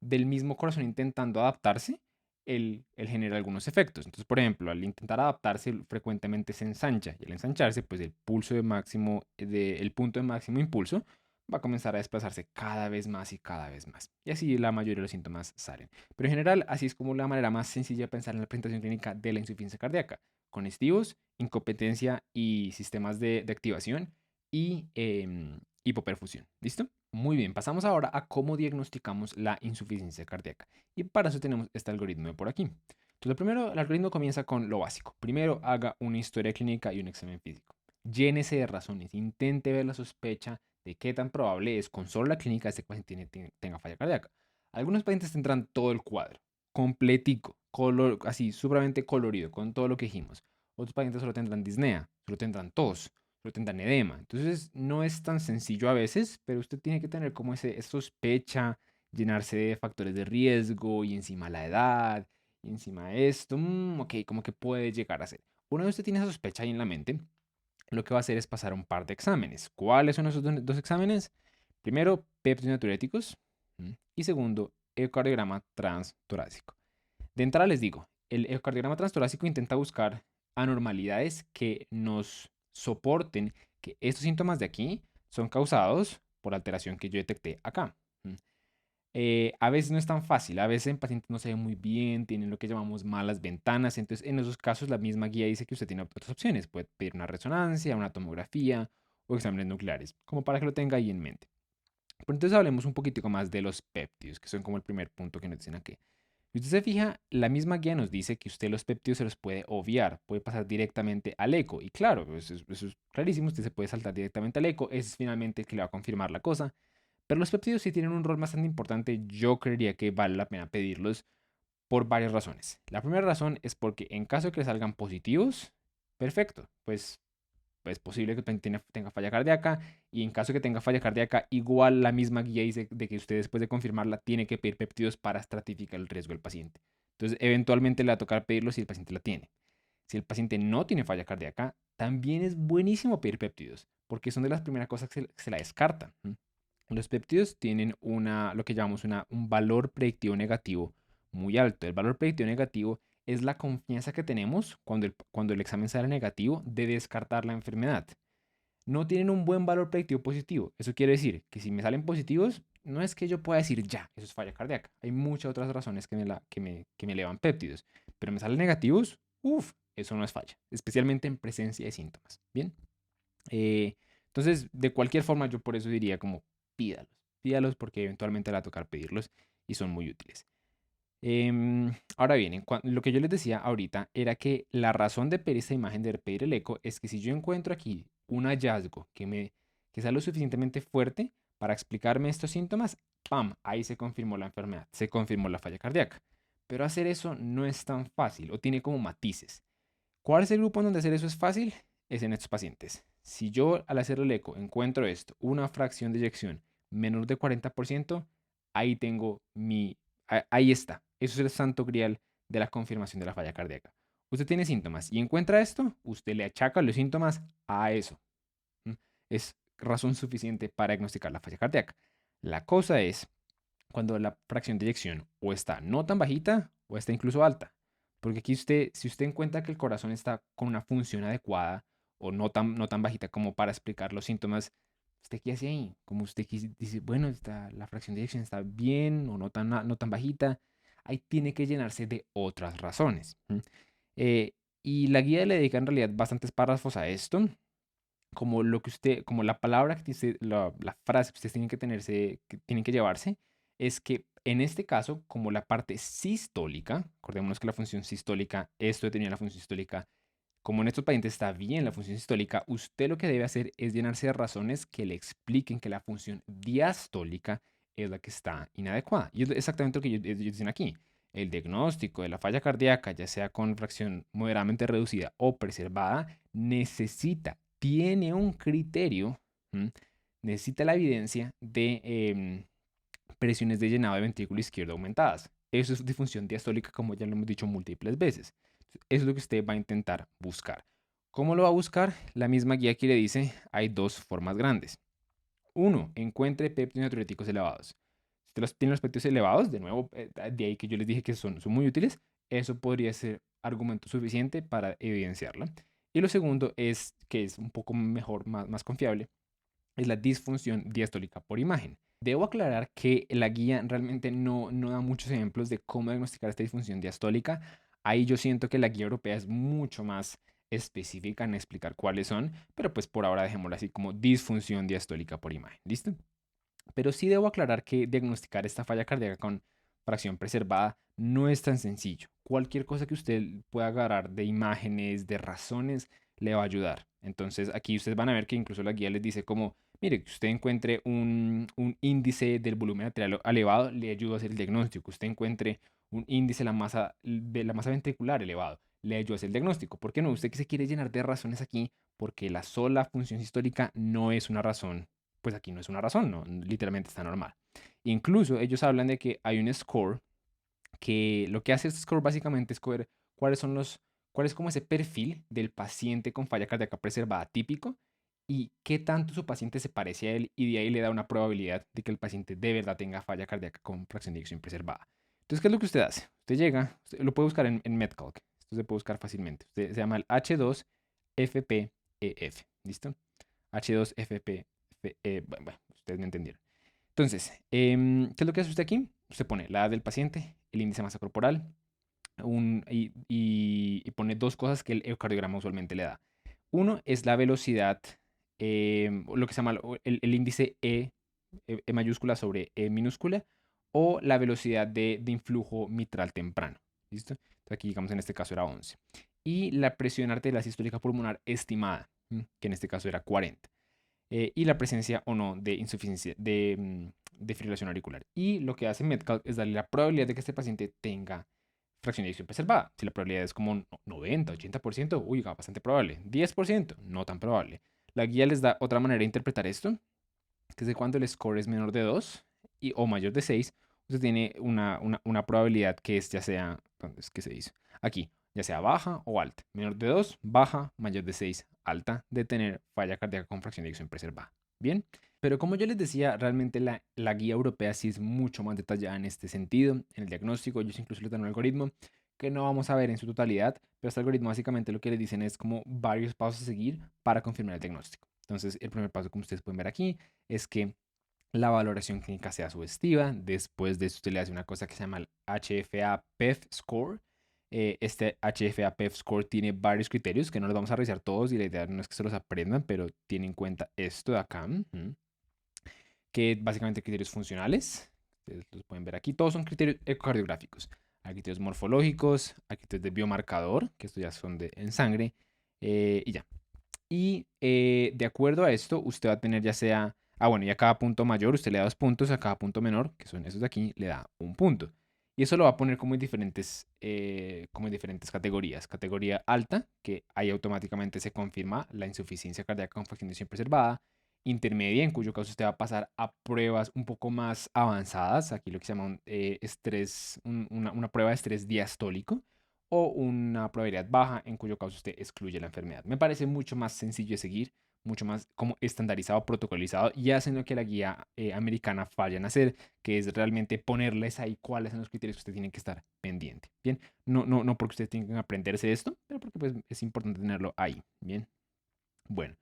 del mismo corazón intentando adaptarse, el genera algunos efectos. Entonces, por ejemplo, al intentar adaptarse, frecuentemente se ensancha. Y al ensancharse, pues el pulso de máximo, el punto de máximo impulso va a comenzar a desplazarse cada vez más y cada vez más. Y así la mayoría de los síntomas salen. Pero en general, así es como la manera más sencilla de pensar en la presentación clínica de la insuficiencia cardíaca. Congestivos, incompetencia y sistemas de activación y hipoperfusión. ¿Listo? Muy bien, pasamos ahora a cómo diagnosticamos la insuficiencia cardíaca. Y para eso tenemos este algoritmo de por aquí. Entonces, lo primero, el algoritmo comienza con lo básico. Primero, haga una historia clínica y un examen físico. Llénese de razones, intente ver la sospecha de qué tan probable es con solo la clínica este paciente tenga falla cardíaca. Algunos pacientes tendrán todo el cuadro, completico, así, supremamente colorido, con todo lo que dijimos. Otros pacientes solo tendrán disnea, solo tendrán tos, solo tendrán edema. Entonces, no es tan sencillo a veces, pero usted tiene que tener como esa sospecha, llenarse de factores de riesgo y encima la edad, y encima esto, ok, como que puede llegar a ser. Una vez usted tiene esa sospecha ahí en la mente, lo que va a hacer es pasar un par de exámenes. ¿Cuáles son esos dos exámenes? Primero, péptidos natriuréticos y segundo, ecocardiograma transtorácico. De entrada les digo, el ecocardiograma transtorácico intenta buscar anormalidades que nos soporten que estos síntomas de aquí son causados por la alteración que yo detecté acá. A veces no es tan fácil, a veces el paciente no se ve muy bien, tienen lo que llamamos malas ventanas, entonces en esos casos la misma guía dice que usted tiene otras opciones, puede pedir una resonancia, una tomografía o exámenes nucleares, como para que lo tenga ahí en mente. Pero entonces hablemos un poquitico más de los péptidos, que son como el primer punto que nos dicen aquí. Si usted se fija, la misma guía nos dice que usted los péptidos se los puede obviar, puede pasar directamente al eco. Y claro, eso es clarísimo, usted se puede saltar directamente al eco, ese es finalmente el que le va a confirmar la cosa. Pero los péptidos sí tienen un rol bastante importante, yo creería que vale la pena pedirlos por varias razones. La primera razón es porque en caso de que salgan positivos, perfecto, pues es posible que tenga falla cardíaca y en caso de que tenga falla cardíaca, igual la misma guía dice de que usted después de confirmarla tiene que pedir péptidos para estratificar el riesgo del paciente. Entonces, eventualmente le va a tocar pedirlo si el paciente la tiene. Si el paciente no tiene falla cardíaca, también es buenísimo pedir péptidos, porque son de las primeras cosas que se la descartan. Los péptidos tienen lo que llamamos un valor predictivo negativo muy alto. El valor predictivo negativo es la confianza que tenemos cuando el examen sale negativo de descartar la enfermedad. No tienen un buen valor predictivo positivo. Eso quiere decir que si me salen positivos, no es que yo pueda decir ya, eso es falla cardíaca. Hay muchas otras razones que me elevan péptidos. Pero me salen negativos, uff, eso no es falla, especialmente en presencia de síntomas. Bien. Entonces, de cualquier forma, yo por eso diría como pídalos, pídalos porque eventualmente le va a tocar pedirlos y son muy útiles. Ahora bien, lo que yo les decía ahorita era que la razón de pedir esta imagen, de pedir el eco, es que si yo encuentro aquí un hallazgo que sea lo suficientemente fuerte para explicarme estos síntomas, ¡pam! Ahí se confirmó la enfermedad, se confirmó la falla cardíaca. Pero hacer eso no es tan fácil o tiene como matices. ¿Cuál es el grupo en donde hacer eso es fácil? Es en estos pacientes. Si yo al hacer el eco encuentro esto, una fracción de eyección menor de 40%, ahí tengo ahí está. Eso es el santo grial de la confirmación de la falla cardíaca. Usted tiene síntomas y encuentra esto, usted le achaca los síntomas a eso. Es razón suficiente para diagnosticar la falla cardíaca. La cosa es cuando la fracción de eyección o está no tan bajita o está incluso alta. Porque aquí si usted encuentra que el corazón está con una función adecuada o no tan bajita como para explicar los síntomas, ¿usted qué hace ahí? Como usted dice, bueno, la fracción de eyección está bien o no tan bajita, ahí tiene que llenarse de otras razones. Eh, y la guía le dedica en realidad bastantes párrafos a esto, como la palabra la frase que ustedes tienen que llevarse, es que en este caso, como la parte sistólica, acordémonos que la función sistólica, esto determina la función sistólica, como en estos pacientes está bien la función sistólica, usted lo que debe hacer es llenarse de razones que le expliquen que la función diastólica es la que está inadecuada. Y es exactamente lo que ellos dicen aquí. El diagnóstico de la falla cardíaca, ya sea con fracción moderadamente reducida o preservada, tiene un criterio, ¿m? Necesita la evidencia de presiones de llenado de ventrículo izquierdo aumentadas. Eso es disfunción diastólica, como ya lo hemos dicho múltiples veces. Eso es lo que usted va a intentar buscar. ¿Cómo lo va a buscar? La misma guía aquí le dice, hay dos formas grandes. Uno, encuentre péptidos natriuréticos elevados. Si usted tiene los péptidos elevados, de nuevo, de ahí que yo les dije que son muy útiles, eso podría ser argumento suficiente para evidenciarla. Y lo segundo es, que es un poco mejor, más confiable, es la disfunción diastólica por imagen. Debo aclarar que la guía realmente no da muchos ejemplos de cómo diagnosticar esta disfunción diastólica. Ahí yo siento que la guía europea es mucho más específica en explicar cuáles son, pero pues por ahora dejémoslo así como disfunción diastólica por imagen. ¿Listo? Pero sí debo aclarar que diagnosticar esta falla cardíaca con fracción preservada no es tan sencillo. Cualquier cosa que usted pueda agarrar de imágenes, de razones, le va a ayudar. Entonces aquí ustedes van a ver que incluso la guía les dice como, mire, que usted encuentre un índice del volumen arterial elevado, le ayuda a hacer el diagnóstico. Que usted encuentre un índice de la masa ventricular elevado, le ayuda a hacer el diagnóstico. ¿Por qué no? Usted que se quiere llenar de razones aquí, porque la sola función sistólica no es una razón, pues aquí no es una razón, no, literalmente está normal. Incluso ellos hablan de que hay un score que lo que hace este score básicamente es ver cuál es como ese perfil del paciente con falla cardíaca preservada típico y qué tanto su paciente se parece a él, y de ahí le da una probabilidad de que el paciente de verdad tenga falla cardíaca con fracción de eyección preservada. Entonces, ¿qué es lo que usted hace? Usted llega, usted lo puede buscar en Medcalc, esto se puede buscar fácilmente. Usted se llama el H2FPEF, ¿listo? H2FP, bueno, ustedes me entendieron. Entonces, ¿qué es lo que hace usted aquí? Usted pone la edad del paciente, el índice de masa corporal, y pone dos cosas que el ecocardiograma usualmente le da. Uno es la velocidad, lo que se llama el índice E mayúscula sobre E minúscula, o la velocidad de influjo mitral temprano. ¿Listo? Entonces aquí, digamos, en este caso era 11. Y la presión arterial sistólica pulmonar estimada, que en este caso era 40. Y la presencia o no de insuficiencia de fibrilación auricular. Y lo que hace Metcalf es darle la probabilidad de que este paciente tenga fracción de eyección preservada. Si la probabilidad es como 90, 80%, uy, bastante probable. 10%, no tan probable. La guía les da otra manera de interpretar esto, que es de cuando el score es menor de 2 o mayor de 6, usted tiene una probabilidad que es ya sea, ¿dónde es que se hizo? Aquí, ya sea baja o alta. Menor de 2, baja; mayor de 6, alta, de tener falla cardíaca con fracción de eyección preservada. Bien, pero como yo les decía, realmente la guía europea sí es mucho más detallada en este sentido, en el diagnóstico. Ellos incluso les dan un algoritmo que no vamos a ver en su totalidad, pero este algoritmo básicamente lo que les dicen es como varios pasos a seguir para confirmar el diagnóstico. Entonces, el primer paso, como ustedes pueden ver aquí, es que la valoración clínica sea sugestiva. Después de eso, usted le hace una cosa que se llama el HFA-PEF score. Este HFA-PEF score tiene varios criterios que no los vamos a revisar todos, y la idea no es que se los aprendan, pero tiene en cuenta esto de acá, que básicamente criterios funcionales. Ustedes los pueden ver aquí. Todos son criterios ecocardiográficos. a criterios morfológicos, a criterios de biomarcador, que estos ya son en sangre, y ya. Y de acuerdo a esto, usted va a tener ya sea, bueno, y a cada punto mayor usted le da 2 puntos, a cada punto menor, que son esos de aquí, le da 1 punto. Y eso lo va a poner como en diferentes categorías. Categoría alta, que ahí automáticamente se confirma la insuficiencia cardíaca con fracción de ejecución preservada. Intermedia, en cuyo caso usted va a pasar a pruebas un poco más avanzadas, aquí lo que se llama una prueba de estrés diastólico o una probabilidad baja, en cuyo caso usted excluye la enfermedad. Me parece mucho más sencillo de seguir, mucho más como estandarizado, protocolizado, y hacen lo que la guía americana falla en hacer, que es realmente ponerles ahí cuáles son los criterios que usted tiene que estar pendiente. Bien, no porque ustedes tienen que aprenderse esto, pero porque pues, es importante tenerlo ahí. Bien, bueno.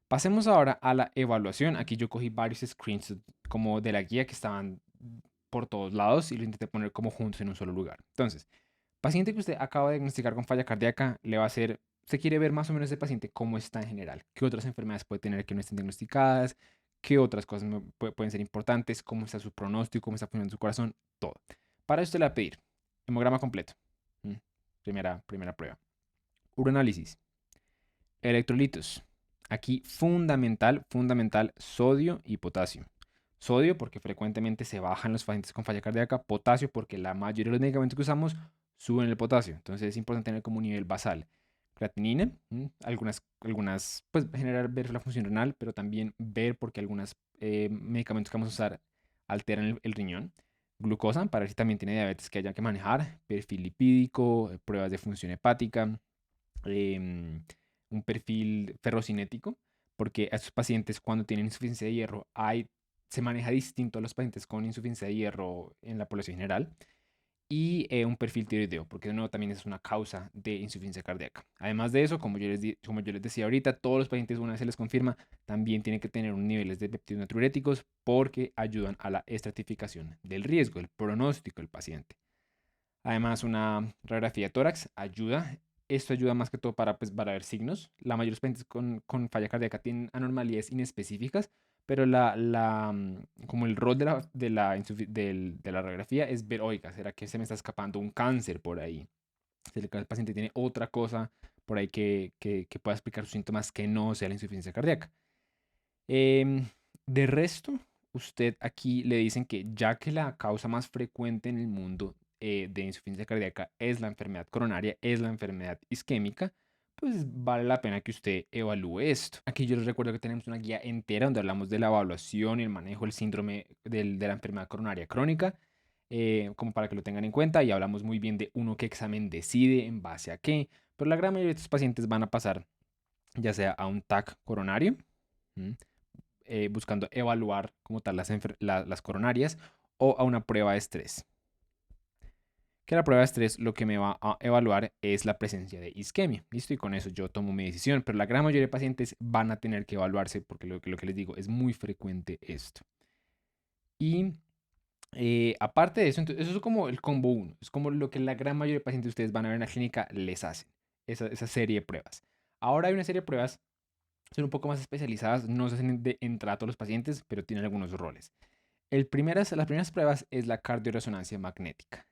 Pasemos ahora a la evaluación. Aquí yo cogí varios screenshots como de la guía que estaban por todos lados y lo intenté poner como juntos en un solo lugar. Entonces, paciente que usted acaba de diagnosticar con falla cardíaca, le va a hacer, se quiere ver más o menos ese paciente cómo está en general, qué otras enfermedades puede tener que no estén diagnosticadas, qué otras cosas pueden ser importantes, cómo está su pronóstico, cómo está funcionando su corazón, todo. Para eso le va a pedir hemograma completo, primera prueba, uroanálisis, electrolitos. Aquí fundamental, sodio y potasio. Sodio porque frecuentemente se bajan los pacientes con falla cardíaca, potasio porque la mayoría de los medicamentos que usamos suben el potasio, entonces es importante tener como un nivel basal. Creatinina, algunas, pues generar ver la función renal, pero también ver porque algunos medicamentos que vamos a usar alteran el riñón. Glucosa, para ver si también tiene diabetes que haya que manejar, perfil lipídico, pruebas de función hepática, em, un perfil ferrocinético, porque a estos pacientes cuando tienen insuficiencia de hierro se maneja distinto a los pacientes con insuficiencia de hierro en la población general, y un perfil tiroideo, porque de nuevo también es una causa de insuficiencia cardíaca. Además de eso, como yo les decía ahorita, todos los pacientes, una vez se les confirma, también tienen que tener un niveles de péptidos natriuréticos porque ayudan a la estratificación del riesgo, el pronóstico del paciente. Además, una radiografía de tórax ayuda. Esto ayuda más que todo para ver signos. La mayoría de los pacientes con falla cardíaca tienen anormalidades inespecíficas, pero como el rol de la radiografía es ver, oiga, ¿será que se me está escapando un cáncer por ahí? ¿Será que el paciente tiene otra cosa por ahí que pueda explicar sus síntomas que no sea la insuficiencia cardíaca? Em, de resto, usted aquí le dicen que ya que la causa más frecuente en el mundo de insuficiencia cardíaca es la enfermedad coronaria, es la enfermedad isquémica, pues vale la pena que usted evalúe esto. Aquí yo les recuerdo que tenemos una guía entera donde hablamos de la evaluación y el manejo del síndrome de la enfermedad coronaria crónica, como para que lo tengan en cuenta, y hablamos muy bien de uno qué examen decide en base a qué, pero la gran mayoría de estos pacientes van a pasar ya sea a un TAC coronario, buscando evaluar como tal las coronarias, o a una prueba de estrés. Que la prueba de estrés lo que me va a evaluar es la presencia de isquemia. Listo, y con eso yo tomo mi decisión, pero la gran mayoría de pacientes van a tener que evaluarse porque lo que les digo es muy frecuente esto. Y aparte de eso, entonces, eso es como el combo 1, es como lo que la gran mayoría de pacientes ustedes van a ver en la clínica les hacen, esa serie de pruebas. Ahora hay una serie de pruebas son un poco más especializadas, no se hacen en trato a los pacientes, pero tienen algunos roles. Las primeras pruebas es la cardioresonancia magnética.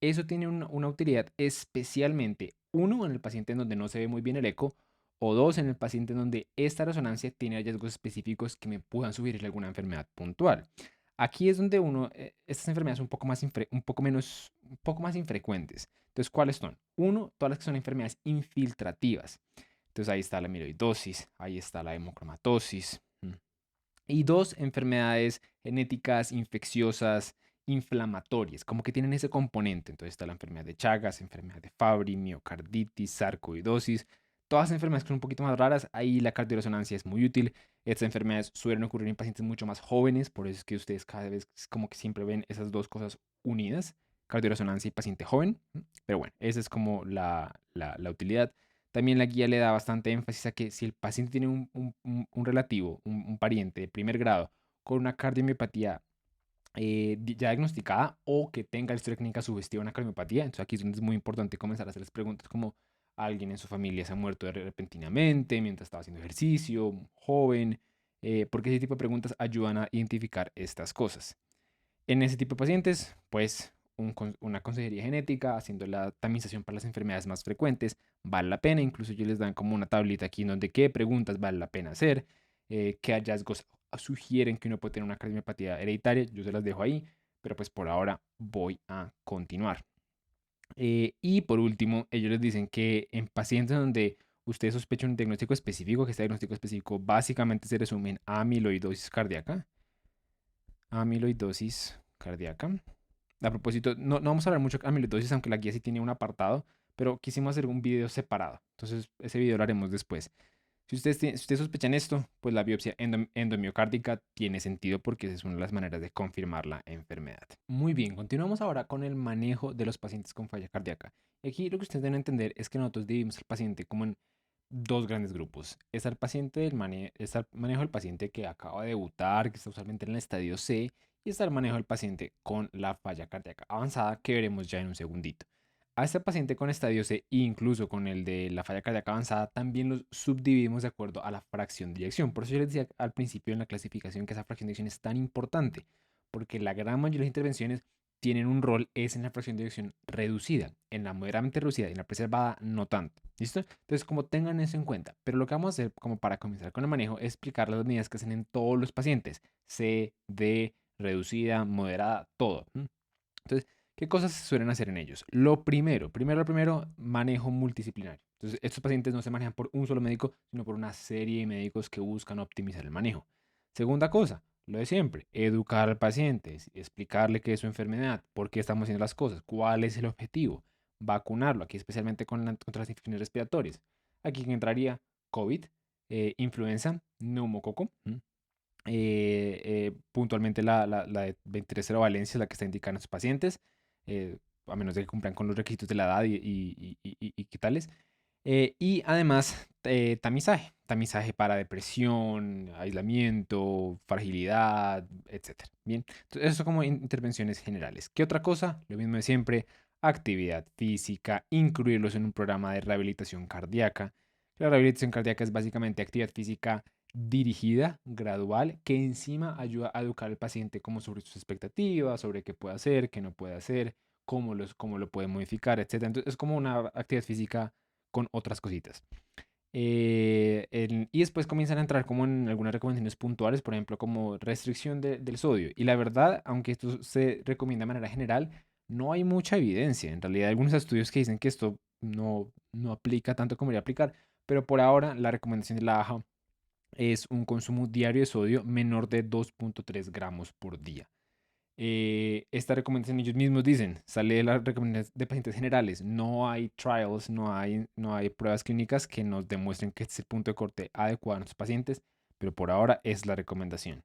Eso tiene una utilidad especialmente, uno, en el paciente en donde no se ve muy bien el eco, o dos, en el paciente en donde esta resonancia tiene hallazgos específicos que me puedan sugerir alguna enfermedad puntual. Aquí es donde estas enfermedades son un poco más infrecuentes. Entonces, ¿cuáles son? Uno, todas las que son enfermedades infiltrativas. Entonces ahí está la amiloidosis, ahí está la hemocromatosis. Y dos, enfermedades genéticas, infecciosas, inflamatorias, como que tienen ese componente. Entonces está la enfermedad de Chagas, enfermedad de Fabry, miocarditis, sarcoidosis. Todas las enfermedades que son un poquito más raras, ahí la cardioresonancia es muy útil. Estas enfermedades suelen ocurrir en pacientes mucho más jóvenes, por eso es que ustedes cada vez como que siempre ven esas dos cosas unidas, cardioresonancia y paciente joven. Pero bueno, esa es como la utilidad. También la guía le da bastante énfasis a que si el paciente tiene un relativo, un pariente de primer grado con una cardiomiopatía ya diagnosticada o que tenga la historia clínica sugestiva a una cardiomiopatía, entonces aquí es donde es muy importante comenzar a hacerles preguntas como alguien en su familia se ha muerto repentinamente mientras estaba haciendo ejercicio, joven, porque ese tipo de preguntas ayudan a identificar estas cosas. En ese tipo de pacientes, pues una consejería genética, haciendo la tamización para las enfermedades más frecuentes, vale la pena. Incluso ellos les dan como una tablita aquí en donde qué preguntas vale la pena hacer, qué hallazgos sugieren que uno puede tener una cardiopatía hereditaria. Yo se las dejo ahí, pero pues por ahora voy a continuar. Y por último, ellos les dicen que en pacientes donde usted sospecha un diagnóstico específico, que este diagnóstico específico básicamente se resume en amiloidosis cardíaca. Amiloidosis cardíaca. A propósito, no vamos a hablar mucho de amiloidosis, aunque la guía sí tiene un apartado, pero quisimos hacer un video separado. Entonces, ese video lo haremos después. Si ustedes sospechan esto, pues la biopsia endomiocárdica tiene sentido porque esa es una de las maneras de confirmar la enfermedad. Muy bien, continuamos ahora con el manejo de los pacientes con falla cardíaca. Y aquí lo que ustedes deben entender es que nosotros dividimos al paciente como en dos grandes grupos. Está está el manejo del paciente que acaba de debutar, que está usualmente en el estadio C, y está el manejo del paciente con la falla cardíaca avanzada, que veremos ya en un segundito. A este paciente con estadio C, incluso con el de la falla cardíaca avanzada, también los subdividimos de acuerdo a la fracción de eyección. Por eso yo les decía al principio en la clasificación que esa fracción de eyección es tan importante, porque la gran mayoría de las intervenciones tienen un rol es en la fracción de eyección reducida, en la moderadamente reducida y en la preservada no tanto. ¿Listo? Entonces, como tengan eso en cuenta. Pero lo que vamos a hacer como para comenzar con el manejo es explicar las medidas que hacen en todos los pacientes. C, D, reducida, moderada, todo. Entonces, ¿qué cosas se suelen hacer en ellos? Lo primero, manejo multidisciplinario. Entonces, estos pacientes no se manejan por un solo médico, sino por una serie de médicos que buscan optimizar el manejo. Segunda cosa, lo de siempre, educar al paciente, explicarle qué es su enfermedad, por qué estamos haciendo las cosas, cuál es el objetivo, vacunarlo, aquí especialmente contra las infecciones respiratorias. Aquí entraría COVID, influenza, neumococo, puntualmente la de 23 valencia es la que está indicada en los pacientes, eh, a menos de que cumplan con los requisitos de la edad y qué tales. Y además, tamizaje para depresión, aislamiento, fragilidad, etcétera. Bien, entonces eso como intervenciones generales. ¿Qué otra cosa? Lo mismo de siempre, actividad física, incluirlos en un programa de rehabilitación cardíaca. La rehabilitación cardíaca es básicamente actividad física dirigida, gradual, que encima ayuda a educar al paciente como sobre sus expectativas, sobre qué puede hacer, qué no puede hacer, cómo lo puede modificar, etcétera. Entonces es como una actividad física con otras cositas. Y después comienzan a entrar como en algunas recomendaciones puntuales, por ejemplo, como restricción del sodio. Y la verdad, aunque esto se recomienda de manera general, no hay mucha evidencia. En realidad, hay algunos estudios que dicen que esto no aplica tanto como debería aplicar, pero por ahora la recomendación de la AHA es un consumo diario de sodio menor de 2.3 gramos por día. Esta recomendación ellos mismos dicen, sale de las recomendaciones de pacientes generales, no hay trials, no hay pruebas clínicas que nos demuestren que este es el punto de corte adecuado a nuestros pacientes, pero por ahora es la recomendación.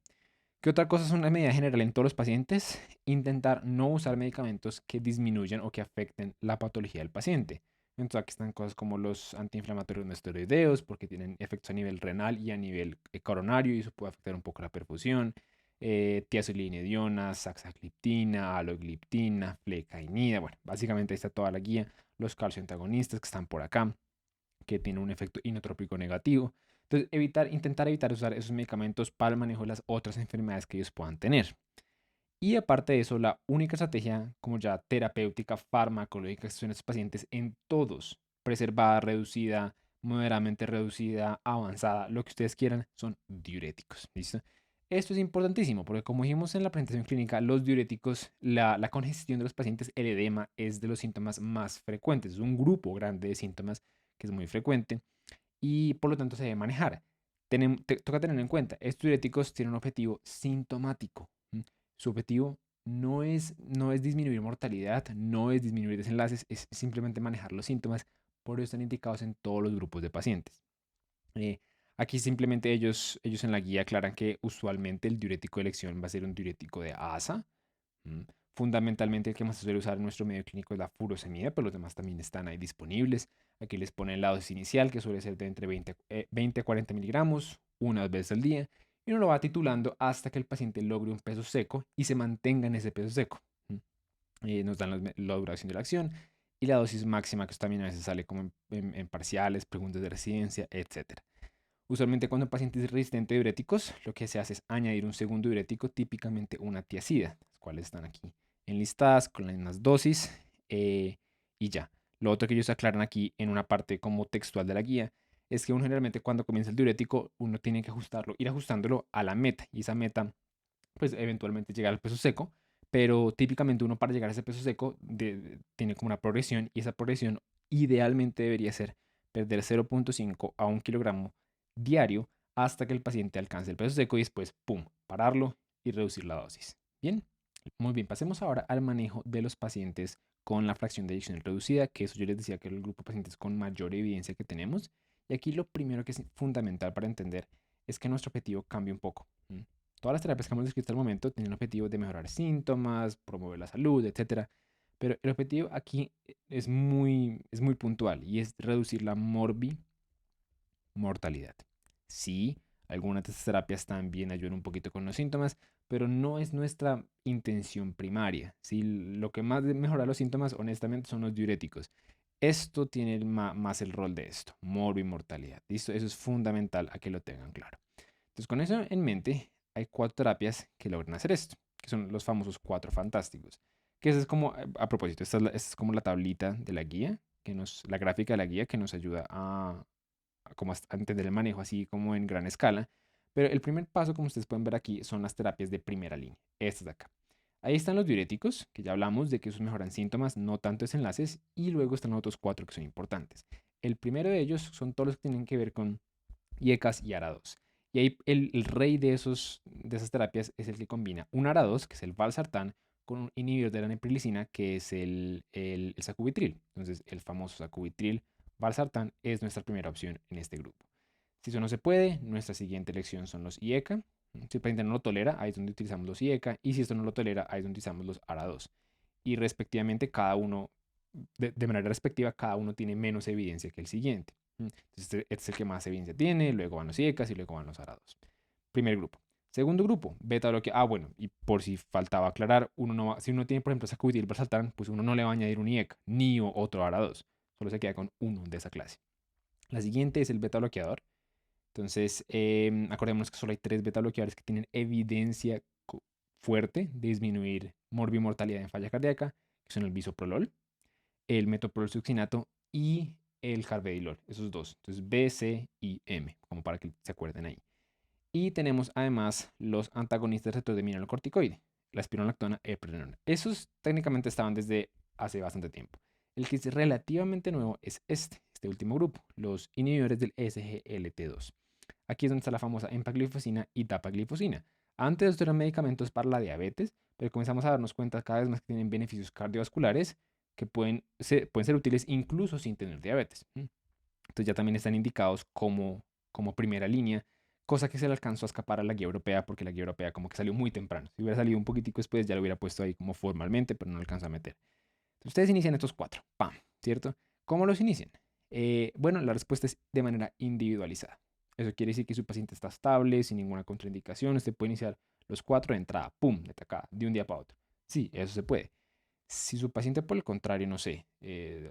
¿Qué otra cosa es una medida general en todos los pacientes? Intentar no usar medicamentos que disminuyan o que afecten la patología del paciente. Entonces aquí están cosas como los antiinflamatorios no esteroideos, porque tienen efectos a nivel renal y a nivel coronario y eso puede afectar un poco la perfusión. Tiazolidinediona, saxagliptina, alogliptina, flecainida. Bueno, básicamente ahí está toda la guía. Los calcioantagonistas que están por acá, que tienen un efecto inotrópico negativo. Entonces, intentar evitar usar esos medicamentos para el manejo de las otras enfermedades que ellos puedan tener. Y aparte de eso, la única estrategia como ya terapéutica, farmacológica que se en estos pacientes en todos, preservada, reducida, moderadamente reducida, avanzada, lo que ustedes quieran, son diuréticos. ¿Listo? Esto es importantísimo porque como dijimos en la presentación clínica, los diuréticos, la congestión de los pacientes, el edema es de los síntomas más frecuentes. Es un grupo grande de síntomas que es muy frecuente y por lo tanto se debe manejar. Toca tener en cuenta, estos diuréticos tienen un objetivo sintomático. Su objetivo no es disminuir mortalidad, no es disminuir desenlaces, es simplemente manejar los síntomas. Por eso están indicados en todos los grupos de pacientes. Eh, Aquí simplemente ellos en la guía aclaran que usualmente el diurético de elección va a ser un diurético de ASA. Mm. Fundamentalmente el que más se suele usar en nuestro medio clínico es la furosemida, pero los demás también están ahí disponibles. Aquí les ponen la dosis inicial, que suele ser de entre 20 a 40 miligramos, una vez al día, y uno lo va titulando hasta que el paciente logre un peso seco y se mantenga en ese peso seco. Nos dan la duración de la acción y la dosis máxima, que esto también a veces sale como en parciales, preguntas de residencia, etc. Usualmente cuando el paciente es resistente a diuréticos, lo que se hace es añadir un segundo diurético, típicamente una tiazida, las cuales están aquí enlistadas con las mismas dosis y ya. Lo otro que ellos aclaran aquí en una parte como textual de la guía es que uno generalmente cuando comienza el diurético uno tiene que ajustarlo, ir ajustándolo a la meta y esa meta pues eventualmente llegar al peso seco, pero típicamente uno para llegar a ese peso seco tiene como una progresión y esa progresión idealmente debería ser perder 0,5 a 1 kilogramo diario hasta que el paciente alcance el peso seco y después, ¡pum!, pararlo y reducir la dosis. Bien, muy bien, pasemos ahora al manejo de los pacientes con la fracción de eyección reducida, que eso yo les decía que era el grupo de pacientes con mayor evidencia que tenemos. Y aquí lo primero que es fundamental para entender es que nuestro objetivo cambia un poco. Todas las terapias que hemos descrito hasta el momento tienen el objetivo de mejorar síntomas, promover la salud, etcétera. Pero el objetivo aquí es muy puntual y es reducir la mortalidad. Sí, algunas de estas terapias también ayudan un poquito con los síntomas, pero no es nuestra intención primaria. ¿Sí? Lo que más mejora los síntomas, honestamente, son los diuréticos. Esto tiene más el rol de esto, mortalidad. ¿Listo? Eso es fundamental a que lo tengan claro. Entonces, con eso en mente, hay 4 terapias que logran hacer esto, que son los famosos 4 fantásticos. Que eso es como, a propósito, esta es como la tablita de la guía, la gráfica de la guía que nos ayuda como a entender el manejo así como en gran escala. Pero el primer paso, como ustedes pueden ver aquí, son las terapias de primera línea, estas de acá. Ahí están los diuréticos, que ya hablamos de que esos mejoran síntomas, no tanto desenlaces, y luego están los otros 4 que son importantes. El primero de ellos son todos los que tienen que ver con IECAS y ARA2. Y ahí el rey de esas terapias es el que combina un ARA2, que es el valsartán, con un inhibidor de la neprilicina, que es el sacubitril. Entonces, el famoso sacubitril valsartán es nuestra primera opción en este grupo. Si eso no se puede, nuestra siguiente elección son los IECA. Si el paciente no lo tolera, ahí es donde utilizamos los IECA. Y si esto no lo tolera, ahí es donde utilizamos los ARA2. Y respectivamente, cada uno, de manera respectiva, cada uno tiene menos evidencia que el siguiente. Entonces, este es el que más evidencia tiene, luego van los IECAS y luego van los ARA2. Primer grupo. Segundo grupo, beta bloqueador. Ah, bueno, y por si faltaba aclarar, si uno tiene, por ejemplo, sacubitril valsartán, pues uno no le va a añadir un IECA ni otro ARA2. Solo se queda con uno de esa clase. La siguiente es el beta bloqueador. Entonces, acordémonos que solo hay 3 beta bloqueadores que tienen evidencia fuerte de disminuir mortalidad en falla cardíaca, que son el bisoprolol, el metoprolol succinato y el carvedilol, esos dos. Entonces, B, C y M, como para que se acuerden ahí. Y tenemos además los antagonistas receptor de mineralocorticoide, la espironolactona y el prednisolona. Esos técnicamente estaban desde hace bastante tiempo. El que es relativamente nuevo es este último grupo, los inhibidores del SGLT2. Aquí es donde está la famosa empaglifosina y dapaglifosina. Antes estos eran medicamentos para la diabetes, pero comenzamos a darnos cuenta cada vez más que tienen beneficios cardiovasculares que pueden ser útiles incluso sin tener diabetes. Entonces ya también están indicados como primera línea, cosa que se le alcanzó a escapar a la guía europea porque la guía europea como que salió muy temprano. Si hubiera salido un poquitico después ya lo hubiera puesto ahí como formalmente, pero no alcanzó a meter. Entonces, ustedes inician estos 4, ¡pam!, ¿cierto? ¿Cómo los inician? Bueno, la respuesta es de manera individualizada. Eso quiere decir que su paciente está estable, sin ninguna contraindicación. Usted puede iniciar los 4 de entrada, ¡pum!, de tacada, de un día para otro. Sí, eso se puede. Si su paciente, por el contrario, no sé,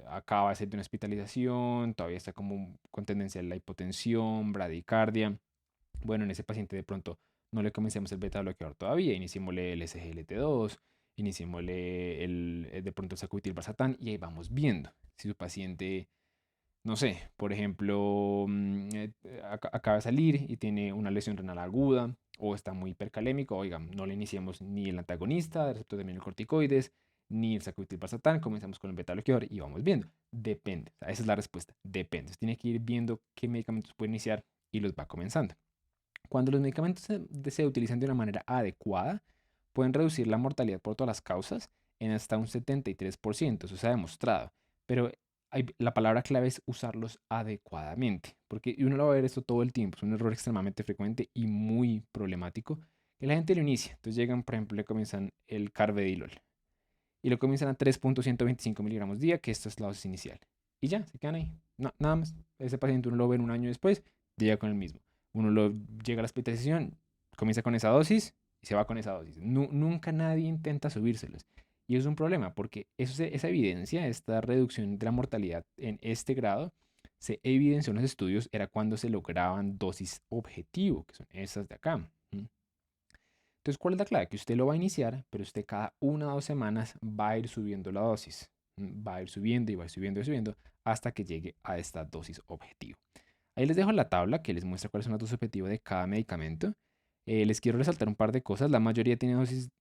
acaba de ser de una hospitalización, todavía está como con tendencia a la hipotensión, bradicardia, bueno, en ese paciente de pronto no le comencemos el beta bloqueador todavía, iniciémosle el SGLT2, iniciémosle de pronto el sacubitril valsartán y ahí vamos viendo. Si su paciente, no sé, por ejemplo, acaba de salir y tiene una lesión renal aguda o está muy hipercalémico, oigan, no le iniciemos ni el antagonista de receptor de mineralocorticoides, ni el sacubitril valsartán, comenzamos con el beta bloqueador y vamos viendo. Depende, o sea, esa es la respuesta, depende. Usted tiene que ir viendo qué medicamentos puede iniciar y los va comenzando. Cuando los medicamentos se utilizan de una manera adecuada, pueden reducir la mortalidad por todas las causas en hasta un 73%, eso se ha demostrado. Pero la palabra clave es usarlos adecuadamente, porque uno lo va a ver esto todo el tiempo, es un error extremadamente frecuente y muy problemático, que la gente lo inicia. Entonces llegan, por ejemplo, le comienzan el carvedilol y lo comienzan a 3,125 miligramos día, que esto es la dosis inicial. Y ya, se quedan ahí. No, nada más. Ese paciente uno lo ve un año después, llega con el mismo. Llega a la hospitalización, comienza con esa dosis y se va con esa dosis. Nunca nadie intenta subírselos. Y es un problema porque esa evidencia, esta reducción de la mortalidad en este grado, se evidenció en los estudios, era cuando se lograban dosis objetivo, que son esas de acá. Entonces, ¿cuál es la clave? Que usted lo va a iniciar, pero usted cada 1 o 2 semanas va a ir subiendo la dosis. Va a ir subiendo y va a ir subiendo y subiendo hasta que llegue a esta dosis objetivo. Ahí les dejo la tabla que les muestra cuáles son las dosis objetivas de cada medicamento. Les quiero resaltar un par de cosas. La mayoría tiene dosis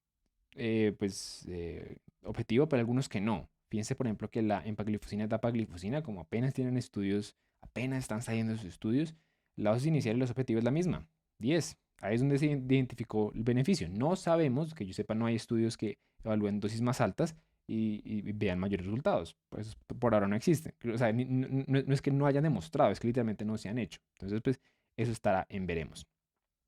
objetivo, pero algunos que no. Fíjense, por ejemplo, que la empaglifosina y dapaglifosina, como apenas tienen estudios, apenas están saliendo sus estudios, la dosis inicial y los objetivos es la misma, 10. Ahí es donde se identificó el beneficio. No sabemos, que yo sepa, no hay estudios que evalúen dosis más altas y vean mayores resultados. Pues por ahora no existen. O sea, no es que no hayan demostrado, es que literalmente no se han hecho. Entonces, pues eso estará en veremos.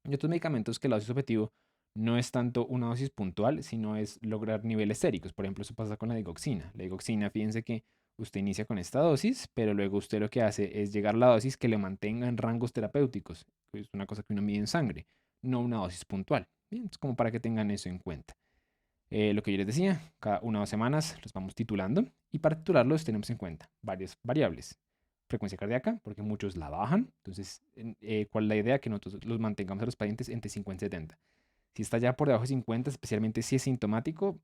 Y otros medicamentos que la dosis objetivo no es tanto una dosis puntual, sino es lograr niveles séricos. Por ejemplo, eso pasa con la digoxina. La digoxina, fíjense que usted inicia con esta dosis, pero luego usted lo que hace es llegar a la dosis que le mantenga en rangos terapéuticos. Es una cosa que uno mide en sangre, no una dosis puntual. Bien, es como para que tengan eso en cuenta. Lo que yo les decía, cada 1 o 2 semanas los vamos titulando y para titularlos tenemos en cuenta varias variables. Frecuencia cardíaca, porque muchos la bajan. Entonces, ¿cuál es la idea? Que nosotros los mantengamos a los pacientes entre 50 y 70. Si está ya por debajo de 50, especialmente si es sintomático,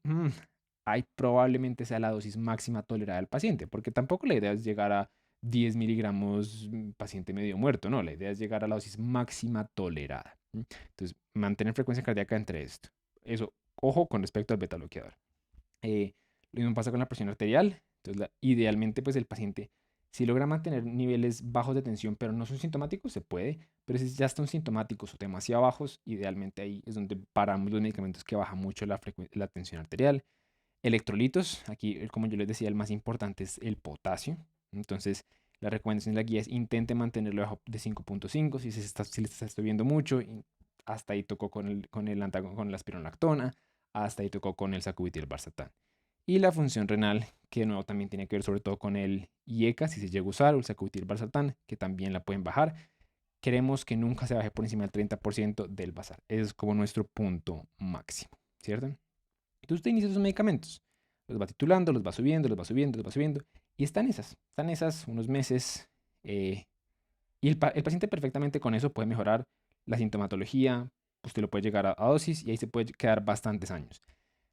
ahí probablemente sea la dosis máxima tolerada al paciente, porque tampoco la idea es llegar a 10 miligramos paciente medio muerto, no, la idea es llegar a la dosis máxima tolerada. Entonces, mantener frecuencia cardíaca entre esto. Eso, ojo con respecto al beta bloqueador. Lo mismo pasa con la presión arterial. Entonces, idealmente, pues el paciente, si logra mantener niveles bajos de tensión, pero no son sintomáticos, se puede. Pero si ya están sintomáticos o demasiado bajos, idealmente ahí es donde paramos los medicamentos que bajan mucho la tensión arterial. Electrolitos, aquí, como yo les decía, el más importante es el potasio. Entonces, la recomendación de la guía es intente mantenerlo bajo de 5.5. Si le está subiendo mucho, hasta ahí tocó con la espironolactona, hasta ahí tocó con el sacubitril valsartán. Y la función renal, que de nuevo también tiene que ver sobre todo con el IECA, si se llega a usar, o el sacubitril valsartán, que también la pueden bajar. Queremos que nunca se baje por encima del 30% del basal. Ese es como nuestro punto máximo, ¿cierto? Entonces usted inicia sus medicamentos, los va titulando, los va subiendo, los va subiendo, los va subiendo, y están esas unos meses, y el paciente perfectamente con eso puede mejorar la sintomatología, usted lo puede llegar a dosis y ahí se puede quedar bastantes años.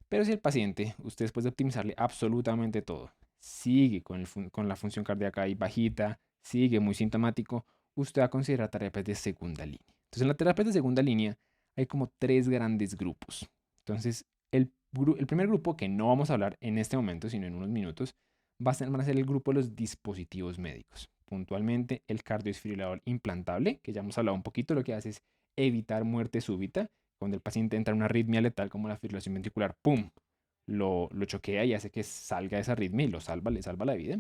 Pero si el paciente, usted después de optimizarle absolutamente todo, sigue con la función cardíaca ahí bajita, sigue muy sintomático, usted va a considerar terapias de segunda línea. Entonces, en las terapias de segunda línea hay como 3 grandes grupos. Entonces, el primer grupo, que no vamos a hablar en este momento, sino en unos minutos, van a ser el grupo de los dispositivos médicos. Puntualmente, el cardioesfibrilador implantable, que ya hemos hablado un poquito, lo que hace es evitar muerte súbita. Cuando el paciente entra en una arritmia letal como la fibrilación ventricular, ¡pum! Lo choquea y hace que salga de esa arritmia y le salva la vida.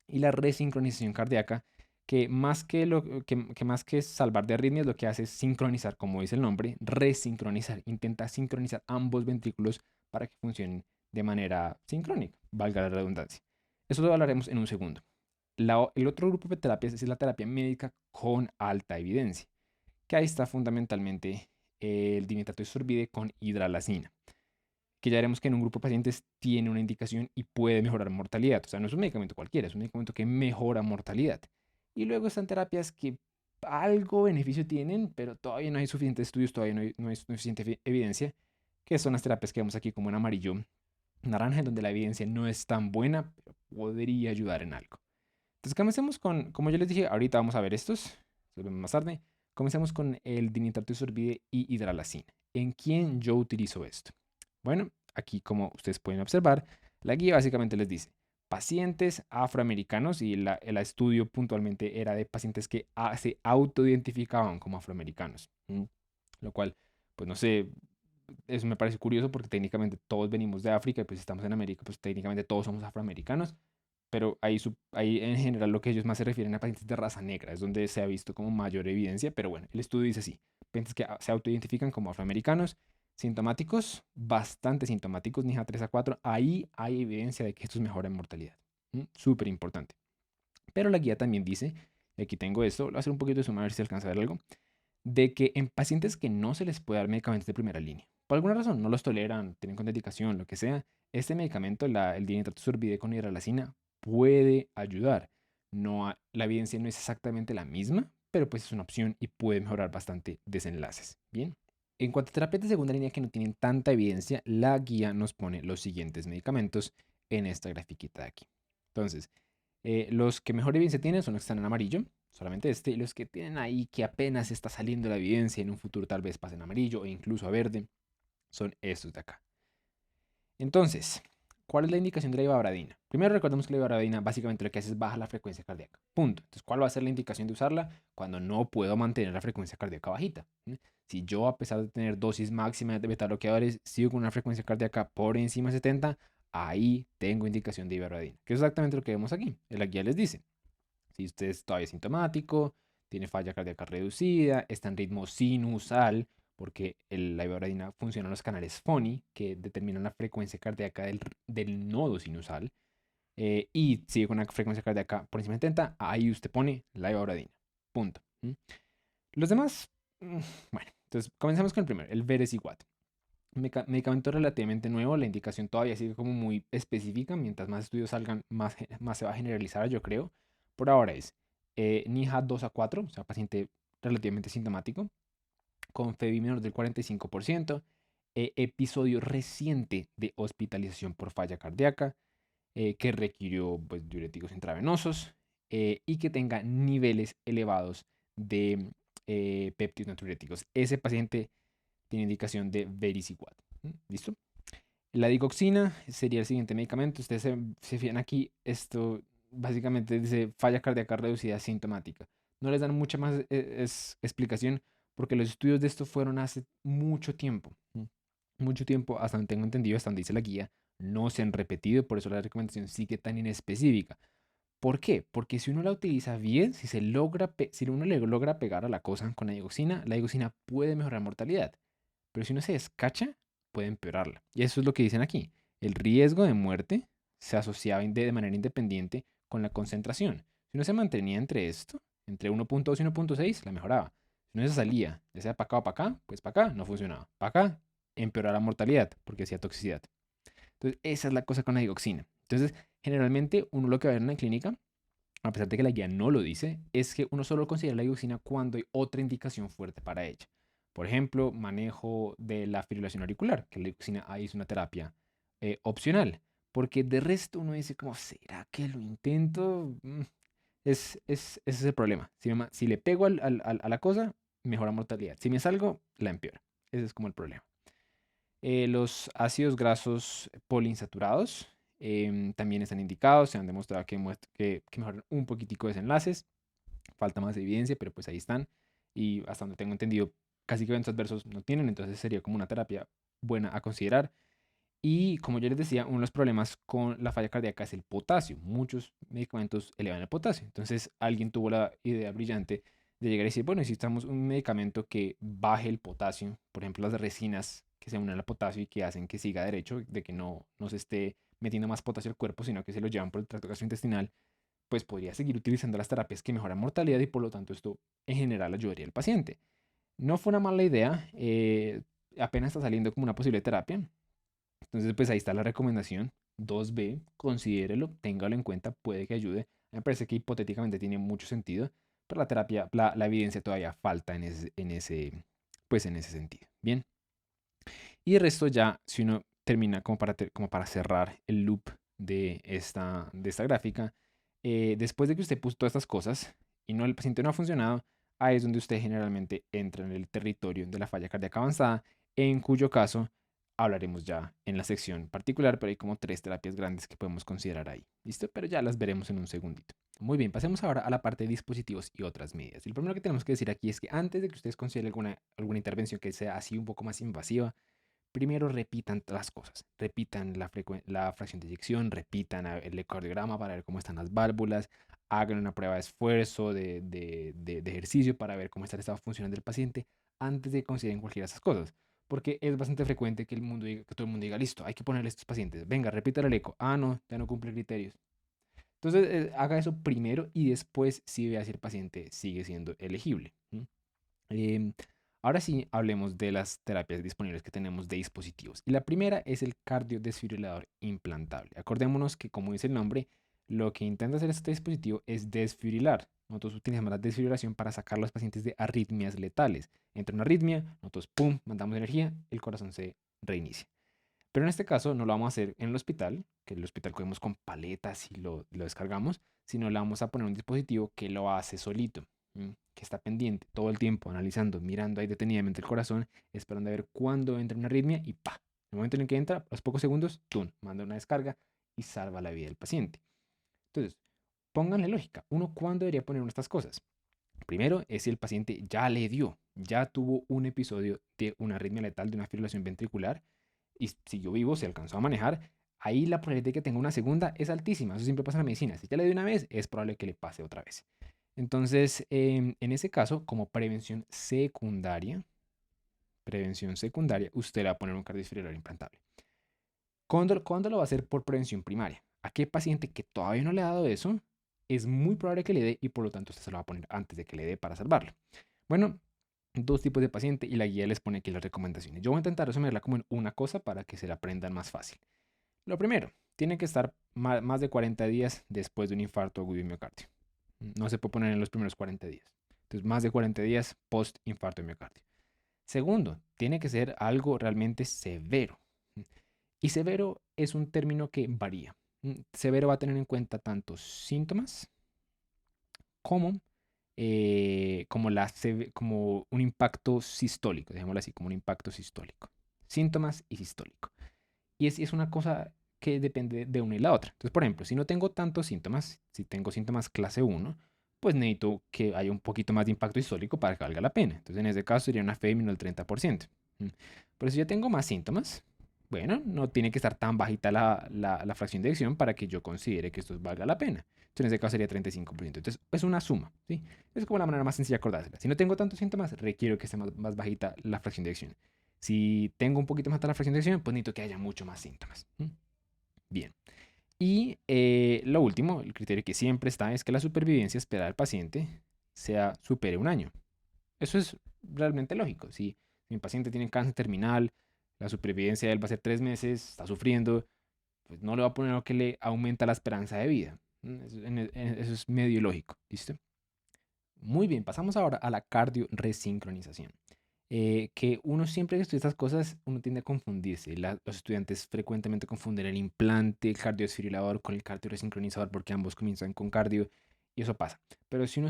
Y la resincronización cardíaca, que más que salvar de arritmias, lo que hace es sincronizar, como dice el nombre, resincronizar. Intenta sincronizar ambos ventrículos para que funcionen de manera sincrónica, valga la redundancia. Eso lo hablaremos en un segundo. El otro grupo de terapias es la terapia médica con alta evidencia, que ahí está fundamentalmente el dimetato de sorbide con hidralazina, que ya veremos que en un grupo de pacientes tiene una indicación y puede mejorar mortalidad. O sea, no es un medicamento cualquiera, es un medicamento que mejora mortalidad. Y luego están terapias que algo beneficio tienen, pero todavía no hay suficientes estudios, todavía no hay suficiente evidencia, que son las terapias que vemos aquí como en amarillo, naranja, en donde la evidencia no es tan buena, pero podría ayudar en algo. Entonces, comencemos con, como yo les dije, ahorita vamos a ver estos, lo vemos más tarde. Comencemos con el dinitrato de sorbide y hidralazina. ¿En quién yo utilizo esto? Bueno, aquí como ustedes pueden observar, la guía básicamente les dice pacientes afroamericanos y el estudio puntualmente era de pacientes que se autoidentificaban como afroamericanos. Lo cual, pues no sé, eso me parece curioso porque técnicamente todos venimos de África y pues si estamos en América, pues técnicamente todos somos afroamericanos, pero ahí en general lo que ellos más se refieren a pacientes de raza negra, es donde se ha visto como mayor evidencia, pero bueno, el estudio dice así, pacientes que se autoidentifican como afroamericanos, sintomáticos, bastante sintomáticos, NIHA 3 a 4, ahí hay evidencia de que estos mejoran mortalidad. Súper importante. Pero la guía también dice, y aquí tengo esto, voy a hacer un poquito de suma a ver si alcanza a ver algo, de que en pacientes que no se les puede dar medicamentos de primera línea, por alguna razón no los toleran, tienen contraindicación, lo que sea, este medicamento, el dinitrato sorbide con hidralazina, puede ayudar. La evidencia no es exactamente la misma, pero pues es una opción y puede mejorar bastante desenlaces. Bien. En cuanto a terapias de segunda línea que no tienen tanta evidencia, la guía nos pone los siguientes medicamentos en esta grafiquita de aquí. Entonces, los que mejor evidencia tienen son los que están en amarillo, solamente este, y los que tienen ahí que apenas está saliendo la evidencia, en un futuro tal vez pasen a amarillo o incluso a verde, son estos de acá. Entonces, ¿cuál es la indicación de la ibabradina? Primero recordemos que la ibabradina básicamente lo que hace es bajar la frecuencia cardíaca. Punto. Entonces, ¿cuál va a ser la indicación de usarla? Cuando no puedo mantener la frecuencia cardíaca bajita. Si yo, a pesar de tener dosis máxima de beta bloqueadores, sigo con una frecuencia cardíaca por encima de 70, ahí tengo indicación de ibabradina. Que es exactamente lo que vemos aquí. La guía les dice, si usted es todavía sintomático, tiene falla cardíaca reducida, está en ritmo sinusal, porque la ibabradina funciona en los canales FONI, que determinan la frecuencia cardíaca del nodo sinusal, y sigue con una frecuencia cardíaca por encima de 70, ahí usted pone la ibabradina. Punto. Los demás, bueno, entonces comenzamos con el primero, el Veresiguat. Medicamento relativamente nuevo, la indicación todavía sigue como muy específica, mientras más estudios salgan, más se va a generalizar, yo creo. Por ahora es NIHA 2 a 4, o sea, paciente relativamente sintomático, con FEBI menor del 45%, episodio reciente de hospitalización por falla cardíaca, que requirió pues, diuréticos intravenosos y que tenga niveles elevados de péptidos natriuréticos. Ese paciente tiene indicación de Vericiguat. ¿Listo? La digoxina sería el siguiente medicamento. Ustedes se fijan aquí, esto básicamente dice falla cardíaca reducida sintomática. No les dan mucha más explicación porque los estudios de esto fueron hace mucho tiempo. Mucho tiempo, hasta donde tengo entendido, hasta donde dice la guía, no se han repetido, por eso la recomendación sigue tan inespecífica. ¿Por qué? Porque si uno la utiliza bien, si uno le logra pegar a la cosa con la digoxina puede mejorar mortalidad. Pero si uno se descacha, puede empeorarla. Y eso es lo que dicen aquí. El riesgo de muerte se asociaba de manera independiente con la concentración. Si uno se mantenía entre esto, entre 1.2 y 1.6, la mejoraba. Si uno se salía, ya sea para acá o para acá, pues para acá no funcionaba. Para acá empeoraba la mortalidad porque hacía toxicidad. Entonces, esa es la cosa con la digoxina. Entonces, generalmente uno lo que va a ver en la clínica, a pesar de que la guía no lo dice, es que uno solo considera la digoxina cuando hay otra indicación fuerte para ella. Por ejemplo, manejo de la fibrilación auricular, que la digoxina ahí es una terapia opcional. Porque de resto uno dice como, ¿será que lo intento? Ese es el problema. Si le pego a la cosa, mejora mortalidad. Si me salgo, la empeora. Ese es como el problema. Los ácidos grasos poliinsaturados también están indicados, se han demostrado que mejoran un poquitico de desenlaces, falta más evidencia, pero pues ahí están. Y hasta donde tengo entendido, casi que eventos adversos no tienen, entonces sería como una terapia buena a considerar. Y como yo les decía, uno de los problemas con la falla cardíaca es el potasio. Muchos medicamentos elevan el potasio. Entonces alguien tuvo la idea brillante de llegar y decir, bueno, necesitamos un medicamento que baje el potasio. Por ejemplo, las resinas que se unen al potasio y que hacen que siga derecho, de que no se esté metiendo más potasio al cuerpo, sino que se lo llevan por el tracto gastrointestinal, pues podría seguir utilizando las terapias que mejoran mortalidad y por lo tanto esto en general ayudaría al paciente. No fue una mala idea, apenas está saliendo como una posible terapia. Entonces, pues ahí está la recomendación. 2B, considérelo, téngalo en cuenta, puede que ayude. Me parece que hipotéticamente tiene mucho sentido, pero la terapia, la evidencia todavía falta pues en ese sentido. Bien. Y el resto ya, si uno termina como para cerrar el loop de esta gráfica, después de que usted puso todas estas cosas y el paciente no ha funcionado, ahí es donde usted generalmente entra en el territorio de la falla cardíaca avanzada, en cuyo caso hablaremos ya en la sección particular, pero hay como 3 terapias grandes que podemos considerar ahí. ¿Listo? Pero ya las veremos en un segundito. Muy bien, pasemos ahora a la parte de dispositivos y otras medidas. Y lo primero que tenemos que decir aquí es que antes de que ustedes consideren alguna intervención que sea así un poco más invasiva, primero repitan las cosas, repitan la fracción de eyección, repitan el ecocardiograma para ver cómo están las válvulas, hagan una prueba de esfuerzo, de ejercicio para ver cómo está el estado funcional del paciente antes de que consideren cualquiera de esas cosas. Porque es bastante frecuente que que todo el mundo diga, listo, hay que ponerle a estos pacientes, venga, repita el eco, ah, no, ya no cumple criterios. Entonces, haga eso primero y después sí vea si el paciente sigue siendo elegible. Em, Ahora sí, hablemos de las terapias disponibles que tenemos de dispositivos. Y la primera es el cardiodesfibrilador implantable. Acordémonos que, como dice el nombre, Lo que intenta hacer este dispositivo es desfibrilar. Nosotros utilizamos la desfibrilación para sacar a los pacientes de arritmias letales. Entra una arritmia, nosotros pum, mandamos energía, el corazón se reinicia. Pero en este caso no lo vamos a hacer en el hospital, que el hospital cogemos con paletas y lo descargamos, sino le vamos a poner un dispositivo que lo hace solito, que está pendiente todo el tiempo, analizando, mirando ahí detenidamente el corazón, esperando a ver cuándo entra una arritmia y ¡pa! En el momento en el que entra, a los pocos segundos, ¡tum!, manda una descarga y salva la vida del paciente. Entonces, pónganle lógica. ¿Uno cuándo debería poner una de estas cosas? Primero es si el paciente ya le dio, ya tuvo un episodio de una arritmia letal, de una fibrilación ventricular, y siguió vivo, se alcanzó a manejar. Ahí la probabilidad de que tenga una segunda es altísima. Eso siempre pasa en la medicina. Si ya le dio una vez, es probable que le pase otra vez. Entonces, en ese caso, como prevención secundaria, usted le va a poner un cardiodesfibrilador implantable. ¿Cuándo lo va a hacer por prevención primaria? ¿A qué paciente que todavía no le ha dado eso? Es muy probable que le dé y por lo tanto usted se lo va a poner antes de que le dé para salvarlo. Bueno, dos tipos de paciente y la guía les pone aquí las recomendaciones. Yo voy a intentar resumirla como en una cosa para que se la aprendan más fácil. Lo primero, tiene que estar más de 40 días después de un infarto agudo de miocardio. No se puede poner en los primeros 40 días. Entonces, más de 40 días post infarto de miocardio. Segundo, tiene que ser algo realmente severo. Y severo es un término que varía. Severo va a tener en cuenta tanto síntomas como, como un impacto sistólico, dejémoslo así, como un impacto sistólico. Síntomas y sistólico. Y es una cosa que depende de una y la otra. Entonces, por ejemplo, si no tengo tantos síntomas, si tengo síntomas clase 1, pues necesito que haya un poquito más de impacto sistólico para que valga la pena. Entonces, en ese caso sería una FEMI del 30%. Pero si yo tengo más síntomas, bueno, no tiene que estar tan bajita la fracción de eyección para que yo considere que esto valga la pena. Entonces, en ese caso sería 35%. Entonces, es una suma, ¿sí? Es como la manera más sencilla de acordársela. Si no tengo tantos síntomas, requiero que esté más bajita la fracción de eyección. Si tengo un poquito más alta la fracción de eyección, pues necesito que haya mucho más síntomas. Bien. Y lo último, el criterio que siempre está es que la supervivencia esperada del paciente supere un año. Eso es realmente lógico. Si mi paciente tiene cáncer terminal, la supervivencia de él va a ser 3 meses, está sufriendo, pues no le va a poner lo que le aumenta la esperanza de vida. Eso es medio lógico. ¿Listo? Muy bien, pasamos ahora a la cardioresincronización. Que uno siempre que estudia estas cosas, uno tiende a confundirse. Los estudiantes frecuentemente confunden el implante, el cardiodesfibrilador con el cardioresincronizador porque ambos comienzan con cardio y eso pasa. Pero si uno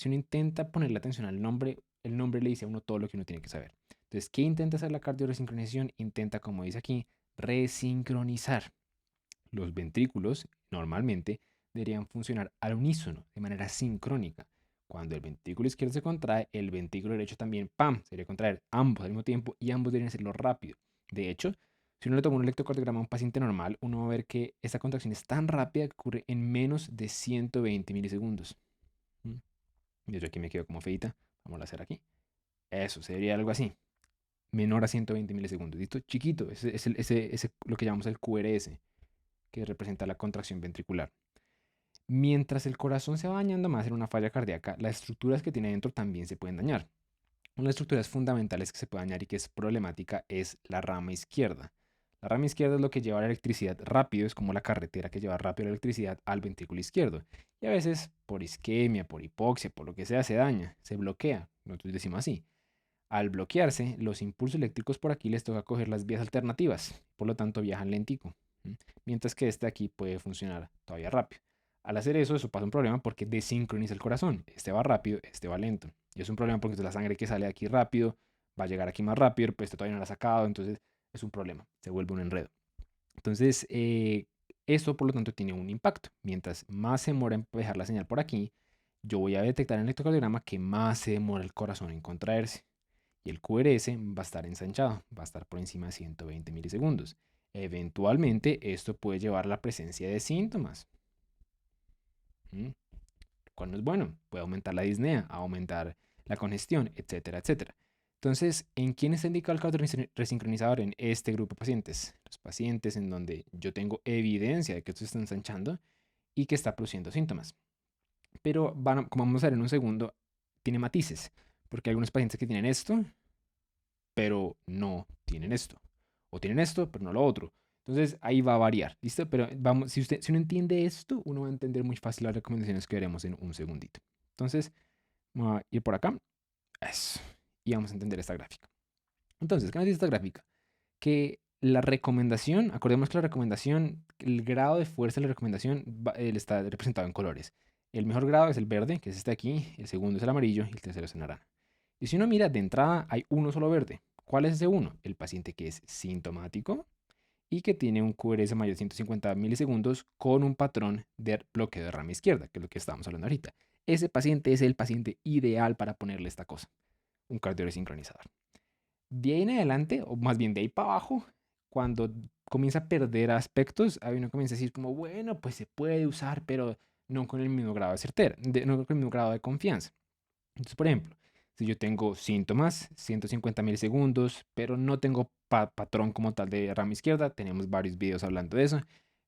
intenta ponerle atención al nombre, el nombre le dice a uno todo lo que uno tiene que saber. Entonces, ¿qué intenta hacer la cardioresincronización? Intenta, como dice aquí, resincronizar. Los ventrículos normalmente deberían funcionar al unísono, de manera sincrónica. Cuando el ventrículo izquierdo se contrae, el ventrículo derecho también, ¡pam!, se debería contraer ambos al mismo tiempo y ambos deberían hacerlo rápido. De hecho, si uno le toma un electrocardiograma a un paciente normal, uno va a ver que esta contracción es tan rápida que ocurre en menos de 120 milisegundos. De hecho, aquí me quedo como feita. Vamos a hacer aquí. Eso, sería algo así. Menor a 120 milisegundos. ¿Listo? Chiquito. Ese lo que llamamos el QRS, que representa la contracción ventricular. Mientras el corazón se va dañando más en una falla cardíaca, las estructuras que tiene dentro también se pueden dañar. Una de las estructuras fundamentales que se puede dañar y que es problemática es la rama izquierda. La rama izquierda es lo que lleva la electricidad rápido, es como la carretera que lleva rápido la electricidad al ventrículo izquierdo. Y a veces, por isquemia, por hipoxia, por lo que sea, se daña, se bloquea. Nosotros decimos así. Al bloquearse, los impulsos eléctricos por aquí les toca coger las vías alternativas, por lo tanto viajan lentico, mientras que este aquí puede funcionar todavía rápido. Al hacer eso, eso pasa un problema porque desincroniza el corazón. Este va rápido, este va lento. Y es un problema porque la sangre que sale de aquí rápido va a llegar aquí más rápido, pero este todavía no la ha sacado, entonces es un problema, se vuelve un enredo. Entonces, esto por lo tanto tiene un impacto. Mientras más se demora en dejar la señal por aquí, yo voy a detectar en el electrocardiograma que más se demora el corazón en contraerse. Y el QRS va a estar ensanchado, va a estar por encima de 120 milisegundos. Eventualmente, esto puede llevar a la presencia de síntomas. ¿Cuál no es bueno? Puede aumentar la disnea, aumentar la congestión, etcétera, etcétera. Entonces, ¿en quién está indicado el cardioresincronizador? En este grupo de pacientes. Los pacientes en donde yo tengo evidencia de que esto se está ensanchando y que está produciendo síntomas. Pero, como vamos a ver en un segundo, tiene matices. Porque hay algunos pacientes que tienen esto, pero no tienen esto. O tienen esto, pero no lo otro. Entonces ahí va a variar, ¿listo? Pero vamos, si uno entiende esto, uno va a entender muy fácil las recomendaciones que veremos en un segundito. Entonces, vamos a ir por acá. Eso. Y vamos a entender esta gráfica. Entonces, ¿qué nos dice esta gráfica? Que la recomendación, acordemos que la recomendación, el grado de fuerza de la recomendación está representado en colores. El mejor grado es el verde, que es este aquí, el segundo es el amarillo y el tercero es el naranja. Y si uno mira, de entrada hay uno solo verde. ¿Cuál es ese uno? El paciente que es sintomático y que tiene un QRS mayor de 150 milisegundos con un patrón de bloqueo de rama izquierda, que es lo que estábamos hablando ahorita. Ese paciente es el paciente ideal para ponerle esta cosa, un cardioresincronizador. De ahí en adelante, o más bien de ahí para abajo, cuando comienza a perder aspectos, ahí uno comienza a decir como, bueno, pues se puede usar, pero no con el mismo grado de certeza, no con el mismo grado de confianza. Entonces, por ejemplo, si yo tengo síntomas, 150 milisegundos, pero no tengo patrón como tal de rama izquierda, tenemos varios videos hablando de eso,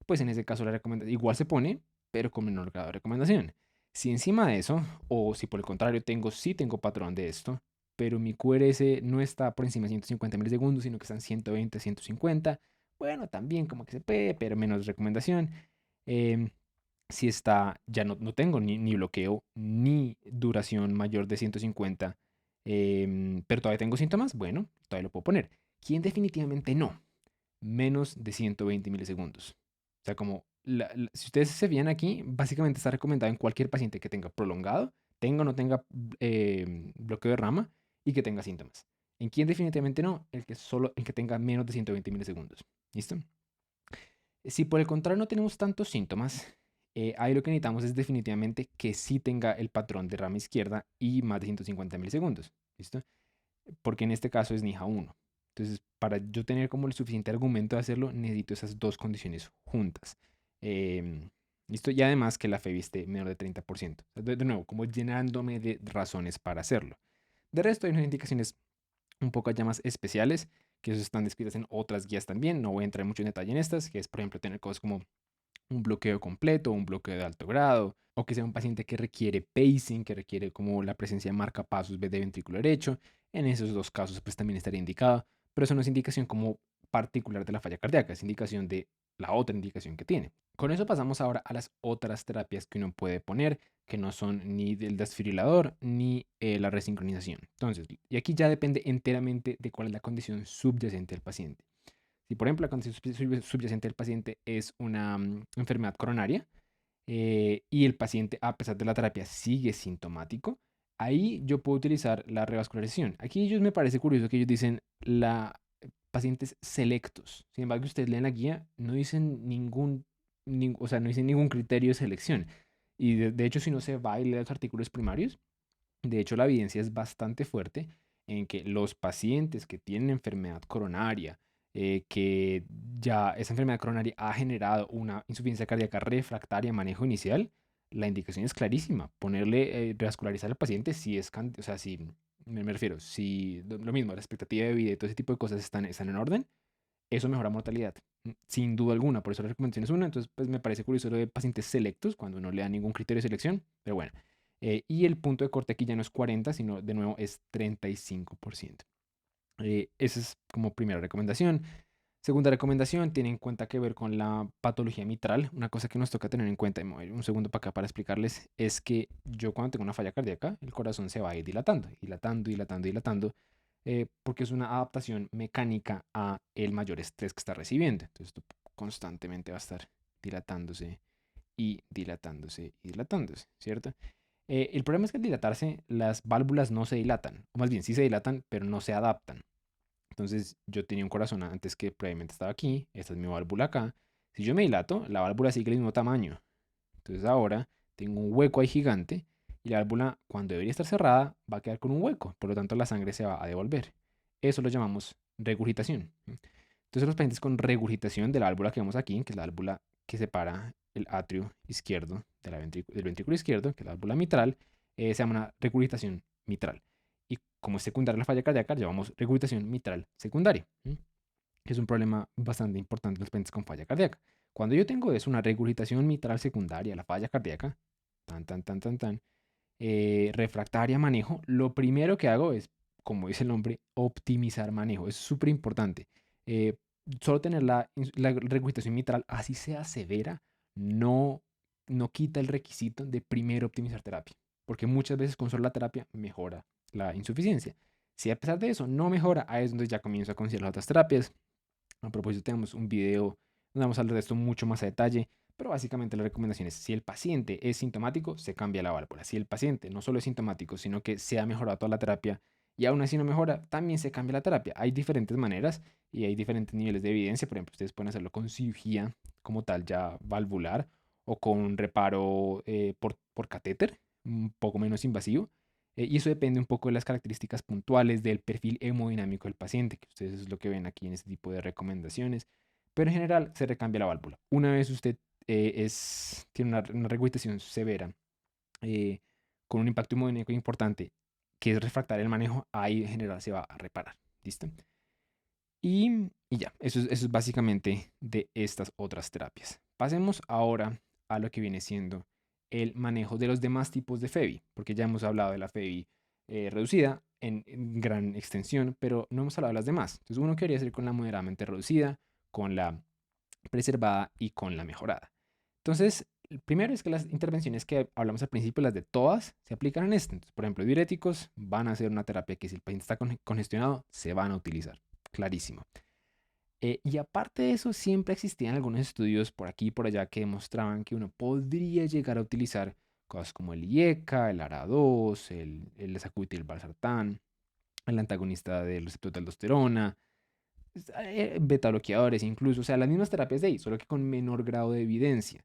pues en ese caso la recomendación igual se pone, pero con menor grado de recomendación. Si encima de eso, o si por el contrario sí tengo patrón de esto, pero mi QRS no está por encima de 150 milisegundos, sino que están 120, 150, bueno, también como que se puede, pero menos recomendación. Em, si está, ya no tengo ni bloqueo ni duración mayor de 150, pero todavía tengo síntomas, bueno, todavía lo puedo poner. ¿Quién definitivamente no? Menos de 120 milisegundos. O sea, como si ustedes se fijan aquí, básicamente está recomendado en cualquier paciente que tenga prolongado, tenga o no tenga bloqueo de rama y que tenga síntomas. ¿En quién definitivamente no? El que tenga menos de 120 milisegundos. ¿Listo? Si por el contrario no tenemos tantos síntomas, ahí lo que necesitamos es definitivamente que sí tenga el patrón de rama izquierda y más de 150 milisegundos. ¿Listo? Porque en este caso es NIHA 1. Entonces, para yo tener como el suficiente argumento de hacerlo, necesito esas dos condiciones juntas. ¿Listo? Y además que la FEBI esté menor de 30%. De nuevo, como llenándome de razones para hacerlo. De resto, hay unas indicaciones un poco ya más especiales, que eso están descritas en otras guías también. No voy a entrar mucho en detalle en estas, que es, por ejemplo, tener cosas como un bloqueo completo, un bloqueo de alto grado, o que sea un paciente que requiere pacing, que requiere como la presencia de marcapasos de ventrículo derecho. En esos dos casos, pues también estaría indicado, pero eso no es indicación como particular de la falla cardíaca, es indicación de la otra indicación que tiene. Con eso pasamos ahora a las otras terapias que uno puede poner, que no son ni del desfibrilador ni la resincronización. Entonces, y aquí ya depende enteramente de cuál es la condición subyacente del paciente. Si, por ejemplo, la condición subyacente del paciente es una enfermedad coronaria y el paciente, a pesar de la terapia, sigue sintomático, ahí yo puedo utilizar la revascularización. Aquí ellos me parece curioso que ellos dicen pacientes selectos. Sin embargo, ustedes leen la guía, no dicen o sea, no dicen ningún criterio de selección. Y de hecho, si no se va y lee los artículos primarios, de hecho, la evidencia es bastante fuerte en que los pacientes que tienen enfermedad coronaria, que ya esa enfermedad coronaria ha generado una insuficiencia cardíaca refractaria a manejo inicial, la indicación es clarísima. Ponerle, revascularizar al paciente si es, o sea, si, me refiero, si lo mismo, la expectativa de vida y todo ese tipo de cosas están en orden, eso mejora mortalidad, sin duda alguna. Por eso la recomendación es una. Entonces, pues me parece curioso lo de pacientes selectos, cuando no le da ningún criterio de selección, pero bueno. Y el punto de corte aquí ya no es 40, sino de nuevo es 35%. Esa es como primera recomendación. Segunda recomendación, tiene en cuenta que ver con la patología mitral. Una cosa que nos toca tener en cuenta, y me voy a ir un segundo para acá para explicarles, es que yo cuando tengo una falla cardíaca, el corazón se va a ir dilatando, dilatando, dilatando, dilatando, porque es una adaptación mecánica a el mayor estrés que está recibiendo. Entonces esto constantemente va a estar dilatándose y dilatándose y dilatándose, ¿cierto? El problema es que al dilatarse las válvulas no se dilatan, o más bien sí se dilatan, pero no se adaptan. Entonces yo tenía un corazón antes que previamente estaba aquí, esta es mi válvula acá. Si yo me dilato, la válvula sigue el mismo tamaño. Entonces ahora tengo un hueco ahí gigante y la válvula cuando debería estar cerrada va a quedar con un hueco, por lo tanto la sangre se va a devolver. Eso lo llamamos regurgitación. Entonces los pacientes con regurgitación de la válvula que vemos aquí, que es la válvula que separa el atrio izquierdo del ventrículo izquierdo, que es la válvula mitral, se llama una regurgitación mitral. Y como es secundaria a la falla cardíaca, llamamos regurgitación mitral secundaria, que es un problema bastante importante en los pacientes con falla cardíaca. Cuando yo tengo una regurgitación mitral secundaria, la falla cardíaca, refractaria a manejo, lo primero que hago es, como dice el nombre, optimizar manejo. Es súper importante. solo tener la regurgitación mitral, así sea severa, no, no quita el requisito de primero optimizar terapia, porque muchas veces con solo la terapia mejora la insuficiencia. Si a pesar de eso no mejora, ahí es donde ya comienzo a considerar las otras terapias. A propósito, tenemos un video donde vamos a hablar de esto mucho más a detalle, pero básicamente la recomendación es, si el paciente es sintomático, se cambia la válvula. Si el paciente no solo es sintomático, sino que se ha mejorado toda la terapia y aún así no mejora, también se cambia la terapia. Hay diferentes maneras y hay diferentes niveles de evidencia. Por ejemplo, ustedes pueden hacerlo con cirugía como tal ya valvular o con un reparo por catéter, un poco menos invasivo. Y eso depende un poco de las características puntuales del perfil hemodinámico del paciente, que ustedes es lo que ven aquí en este tipo de recomendaciones. Pero en general se recambia la válvula. Una vez usted tiene una regurgitación severa eh, con un impacto hemodinámico importante, que es refractar el manejo, ahí en general se va a reparar. ¿Listo? Y ya, eso es básicamente de estas otras terapias. Pasemos ahora a lo que viene siendo el manejo de los demás tipos de FEBI, porque ya hemos hablado de la FEBI reducida en gran extensión, pero no hemos hablado de las demás. Entonces uno quería hacer con la moderadamente reducida, con la preservada y con la mejorada. Entonces, el primero es que las intervenciones que hablamos al principio, las de todas, se aplican en este. Entonces, por ejemplo, diuréticos van a ser una terapia que si el paciente está congestionado, se van a utilizar. Clarísimo. Y aparte de eso, siempre existían algunos estudios por aquí y por allá que demostraban que uno podría llegar a utilizar cosas como el IECA, el ARA2, el sacubitril/valsartán, el antagonista del receptor de aldosterona, beta bloqueadores incluso, o sea, las mismas terapias de ahí, solo que con menor grado de evidencia.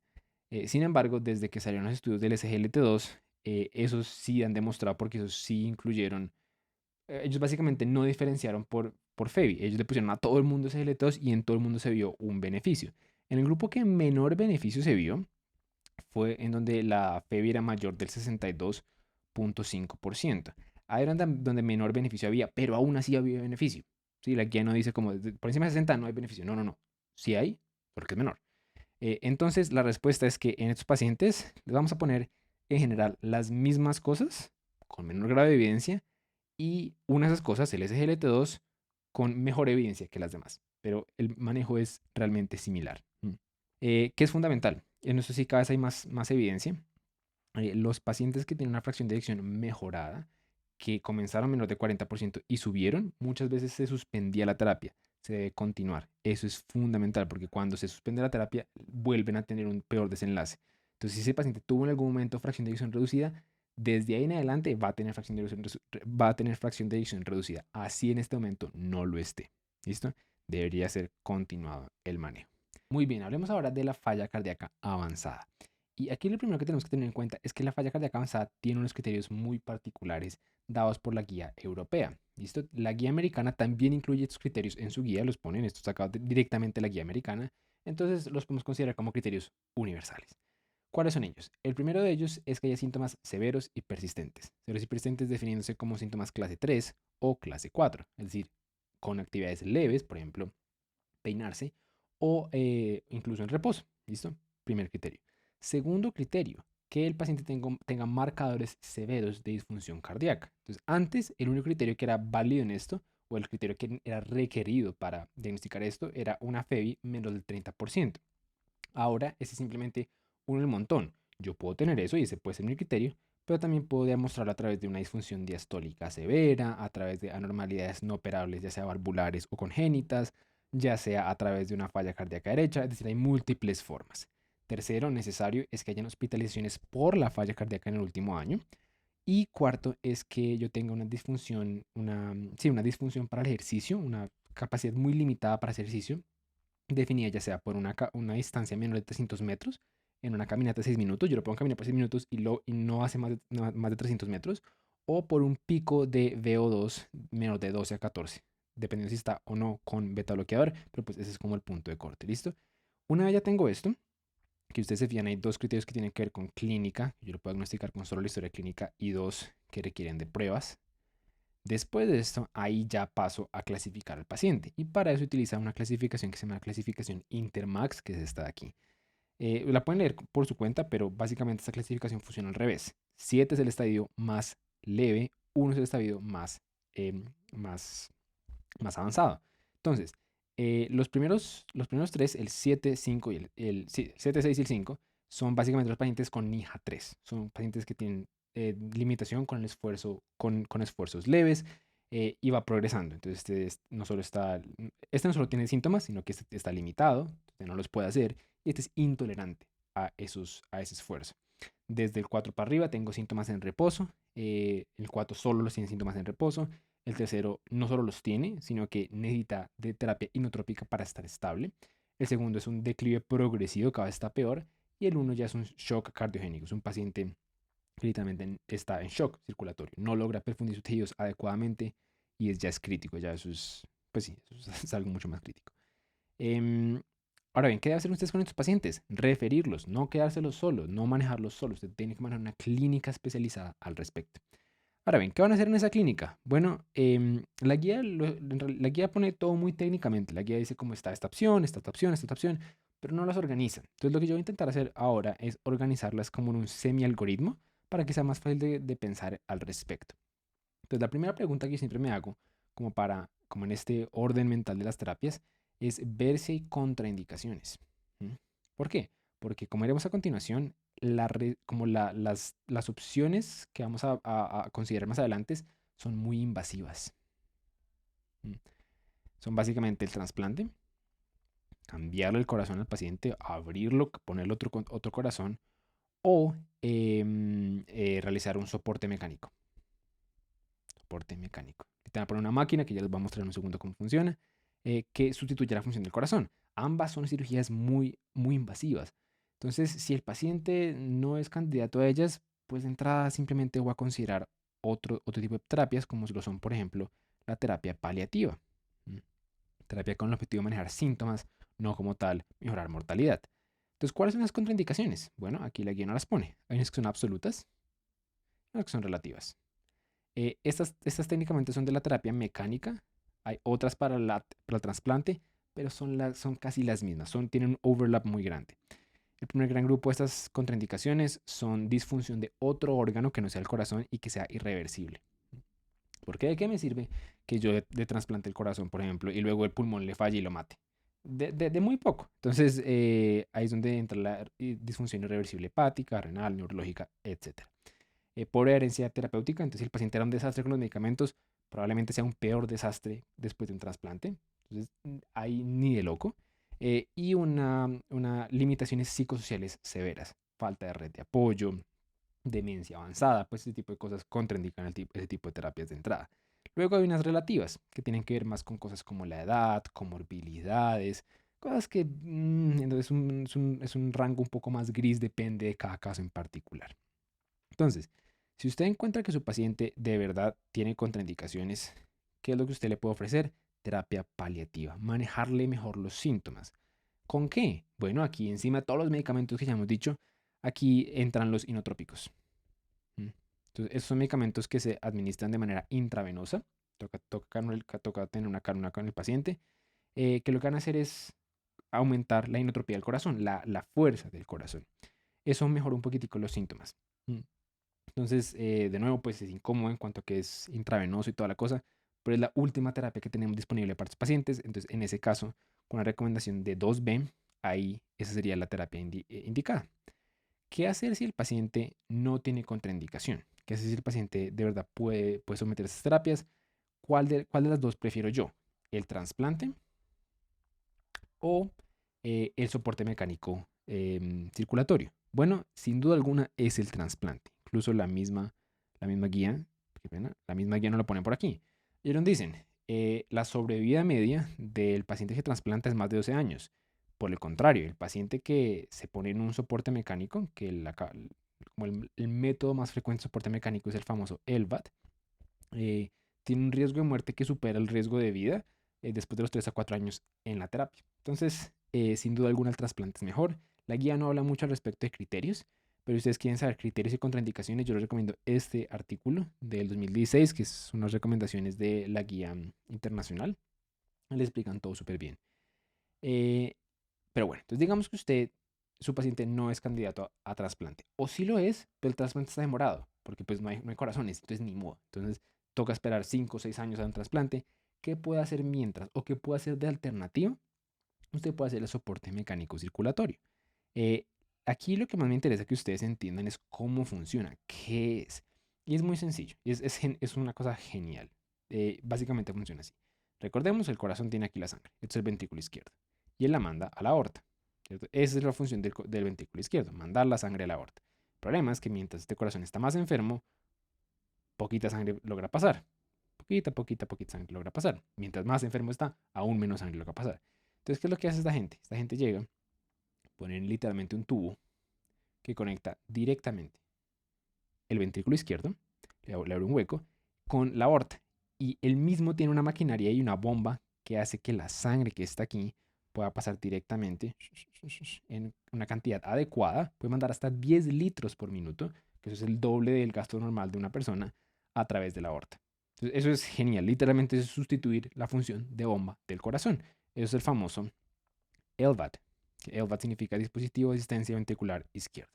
Sin embargo, desde que salieron los estudios del SGLT2, esos sí han demostrado, porque esos sí incluyeron, ellos básicamente no diferenciaron por FEBI, ellos le pusieron a todo el mundo SGLT2 y en todo el mundo se vio un beneficio. En el grupo que menor beneficio se vio fue en donde la FEBI era mayor del 62.5%. Ahí era donde menor beneficio había, pero aún así había beneficio. ¿Sí? La guía no dice como por encima de 60 no hay beneficio. No, no, no. Sí hay, porque es menor. Entonces, la respuesta es que en estos pacientes les vamos a poner en general las mismas cosas con menor grado de evidencia y una de esas cosas, el SGLT2, con mejor evidencia que las demás. Pero el manejo es realmente similar. ¿Qué es fundamental? En esto sí cada vez hay más evidencia. Los pacientes que tienen una fracción de eyección mejorada, que comenzaron menos de 40% y subieron, muchas veces se suspendía la terapia, se debe continuar. Eso es fundamental porque cuando se suspende la terapia vuelven a tener un peor desenlace. Entonces, si ese paciente tuvo en algún momento fracción de eyección reducida, desde ahí en adelante va a tener fracción de eyección, va a tener fracción de eyección reducida. Así en este momento no lo esté. ¿Listo? Debería ser continuado el manejo. Muy bien, hablemos ahora de la falla cardíaca avanzada. Y aquí lo primero que tenemos que tener en cuenta es que la falla cardíaca avanzada tiene unos criterios muy particulares dados por la guía europea. ¿Listo? La guía americana también incluye estos criterios en su guía, los ponen estos sacados directamente de la guía americana, entonces los podemos considerar como criterios universales. ¿Cuáles son ellos? El primero de ellos es que haya síntomas severos y persistentes. Severos y persistentes definiéndose como síntomas clase 3 o clase 4, es decir, con actividades leves, por ejemplo, peinarse, o incluso en reposo. ¿Listo? Primer criterio. Segundo criterio, que el paciente tenga marcadores severos de disfunción cardíaca. Entonces, antes el único criterio que era válido en esto, o el criterio que era requerido para diagnosticar esto, era una FEBI menos del 30%. Ahora, ese es simplemente uno del montón. Yo puedo tener eso y ese puede ser mi criterio, pero también puedo demostrarlo a través de una disfunción diastólica severa, a través de anormalidades no operables, ya sea valvulares o congénitas, ya sea a través de una falla cardíaca derecha, es decir, hay múltiples formas. Tercero, necesario es que hayan hospitalizaciones por la falla cardíaca en el último año. Y cuarto es que yo tenga una disfunción, una disfunción para el ejercicio, una capacidad muy limitada para hacer ejercicio, definida ya sea por una distancia menor de 300 metros, en una caminata de 6 minutos, yo lo pongo a caminar por 6 minutos y no hace más de 300 metros, o por un pico de VO2 menor de 12 a 14, dependiendo si está o no con beta bloqueador, pero pues ese es como el punto de corte, ¿listo? Una vez ya tengo esto, que ustedes se fijan, hay dos criterios que tienen que ver con clínica, yo lo puedo diagnosticar con solo la historia clínica, y dos que requieren de pruebas. Después de esto, ahí ya paso a clasificar al paciente. Y para eso utiliza una clasificación que se llama clasificación Intermax, que es esta de aquí. La pueden leer por su cuenta, pero básicamente esta clasificación funciona al revés. 7 es el estadio más leve, 1 es el estadio más, más avanzado. Entonces, Los primeros tres, el 7 5 y sí, 7, 6 y el 5, son básicamente los pacientes con NIHA 3. Son pacientes que tienen limitación con el esfuerzo, con esfuerzos leves y va progresando. Entonces, este no solo tiene síntomas, sino que este está limitado, este no los puede hacer y este es intolerante a ese esfuerzo. Desde el 4 para arriba tengo síntomas en reposo, el 4 solo los tiene síntomas en reposo, el tercero no solo los tiene, sino que necesita de terapia inotrópica para estar estable. El segundo es un declive progresivo, cada vez está peor. Y el uno ya es un shock cardiogénico, es un paciente que literalmente está en shock circulatorio, no logra perfundir sus tejidos adecuadamente y ya es crítico, ya eso es, pues sí, eso es algo mucho más crítico. Em, Ahora bien, ¿qué debe hacer ustedes con estos pacientes? Referirlos, no quedárselos solos, no manejarlos solos. Usted tiene que manejar una clínica especializada al respecto. Ahora bien, ¿qué van a hacer en esa clínica? Bueno, la guía pone todo muy técnicamente. La guía dice cómo está esta opción, esta otra opción, esta otra opción, pero no las organiza. Entonces lo que yo voy a intentar hacer ahora es organizarlas como en un semi-algoritmo para que sea más fácil de pensar al respecto. Entonces la primera pregunta que siempre me hago, como en este orden mental de las terapias, es ver si hay contraindicaciones. ¿Mm? ¿Por qué? Porque como veremos a continuación, las opciones que vamos a considerar más adelante son muy invasivas. ¿Mm? Son básicamente el trasplante, cambiarle el corazón al paciente, abrirlo, ponerle otro corazón o realizar un soporte mecánico. Soporte mecánico. Te van a poner una máquina que ya les voy a mostrar en un segundo cómo funciona, que sustituye la función del corazón. Ambas son cirugías muy, muy invasivas. Entonces, si el paciente no es candidato a ellas, pues de entrada simplemente voy a considerar otro tipo de terapias, como lo son, por ejemplo, la terapia paliativa. ¿Mm? Terapia con el objetivo de manejar síntomas, no como tal mejorar mortalidad. Entonces, ¿cuáles son las contraindicaciones? Bueno, aquí la guía no las pone. Hay unas que son absolutas y unas que son relativas. Estas técnicamente son de la terapia mecánica. Hay otras para el trasplante, pero son casi las mismas. Tienen un overlap muy grande. El primer gran grupo de estas contraindicaciones son disfunción de otro órgano que no sea el corazón y que sea irreversible. ¿Por qué? ¿De qué me sirve que yo de trasplante el corazón, por ejemplo, y luego el pulmón le falle y lo mate? De muy poco. Entonces, ahí es donde entra la disfunción irreversible hepática, renal, neurológica, etcétera. Por herencia terapéutica. Entonces, si el paciente era un desastre con los medicamentos, probablemente sea un peor desastre después de un trasplante. Entonces, ahí ni de loco. Y una limitaciones psicosociales severas, falta de red de apoyo, demencia avanzada, pues ese tipo de cosas contraindican ese tipo de terapias de entrada. Luego hay unas relativas que tienen que ver más con cosas como la edad, comorbilidades, cosas que entonces es un rango un poco más gris, depende de cada caso en particular. Entonces, si usted encuentra que su paciente de verdad tiene contraindicaciones, ¿qué es lo que usted le puede ofrecer? Terapia paliativa, manejarle mejor los síntomas. ¿Con qué? Bueno, aquí encima de todos los medicamentos que ya hemos dicho, aquí entran los inotrópicos. ¿Mm? Entonces, esos son medicamentos que se administran de manera intravenosa. Toca tener una cánula con el paciente, que lo que van a hacer es aumentar la inotropía del corazón, la fuerza del corazón. Eso mejora un poquitico los síntomas. ¿Mm? Entonces, de nuevo, pues es incómodo en cuanto a que es intravenoso y toda la cosa, pero es la última terapia que tenemos disponible para los pacientes. Entonces, en ese caso, con una recomendación de 2B, ahí esa sería la terapia indicada. ¿Qué hacer si el paciente no tiene contraindicación? ¿Qué hacer si el paciente de verdad puede someterse a estas terapias? ¿Cuál de las dos prefiero yo? ¿El trasplante o el soporte mecánico circulatorio? Bueno, sin duda alguna es el trasplante. Incluso la misma guía, qué pena, la misma guía no la ponen por aquí. Ellos dicen, la sobrevida media del paciente que trasplanta es más de 12 años. Por el contrario, el paciente que se pone en un soporte mecánico, como el método más frecuente de soporte mecánico es el famoso LVAD, eh, tiene un riesgo de muerte que supera el riesgo de vida después de los 3 a 4 años en la terapia. Entonces, sin duda alguna, el trasplante es mejor. La guía no habla mucho al respecto de criterios, pero si ustedes quieren saber criterios y contraindicaciones, yo les recomiendo este artículo del 2016, que son unas recomendaciones de la guía internacional. Le explican todo súper bien. Eh, pero bueno, entonces digamos que su paciente no es candidato a trasplante. O sí lo es, pero el trasplante está demorado, porque pues no hay corazones, entonces ni modo. Entonces toca esperar 5 o 6 años a un trasplante. ¿qué puede hacer mientras o qué puede hacer de alternativa? Usted puede hacer el soporte mecánico circulatorio. Eh, Aquí lo que más me interesa que ustedes entiendan es cómo funciona, qué es. Y es muy sencillo, es una cosa genial. Básicamente funciona así. Recordemos, el corazón tiene aquí la sangre, esto es el ventrículo izquierdo, y él la manda a la aorta, ¿cierto? Esa es la función del ventrículo izquierdo, mandar la sangre a la aorta. El problema es que mientras este corazón está más enfermo, poquita sangre logra pasar. Poquita sangre logra pasar. Mientras más enfermo está, aún menos sangre logra pasar. Entonces, ¿qué es lo que hace esta gente? Esta gente llega, ponen literalmente un tubo que conecta directamente el ventrículo izquierdo, le abre un hueco, con la aorta. Y él mismo tiene una maquinaria y una bomba que hace que la sangre que está aquí pueda pasar directamente en una cantidad adecuada. Puede mandar hasta 10 litros por minuto, que eso es el doble del gasto normal de una persona, a través de la aorta. Entonces, eso es genial. Literalmente es sustituir la función de bomba del corazón. Eso es el famoso LVAD. LVAD significa dispositivo de asistencia ventricular izquierda.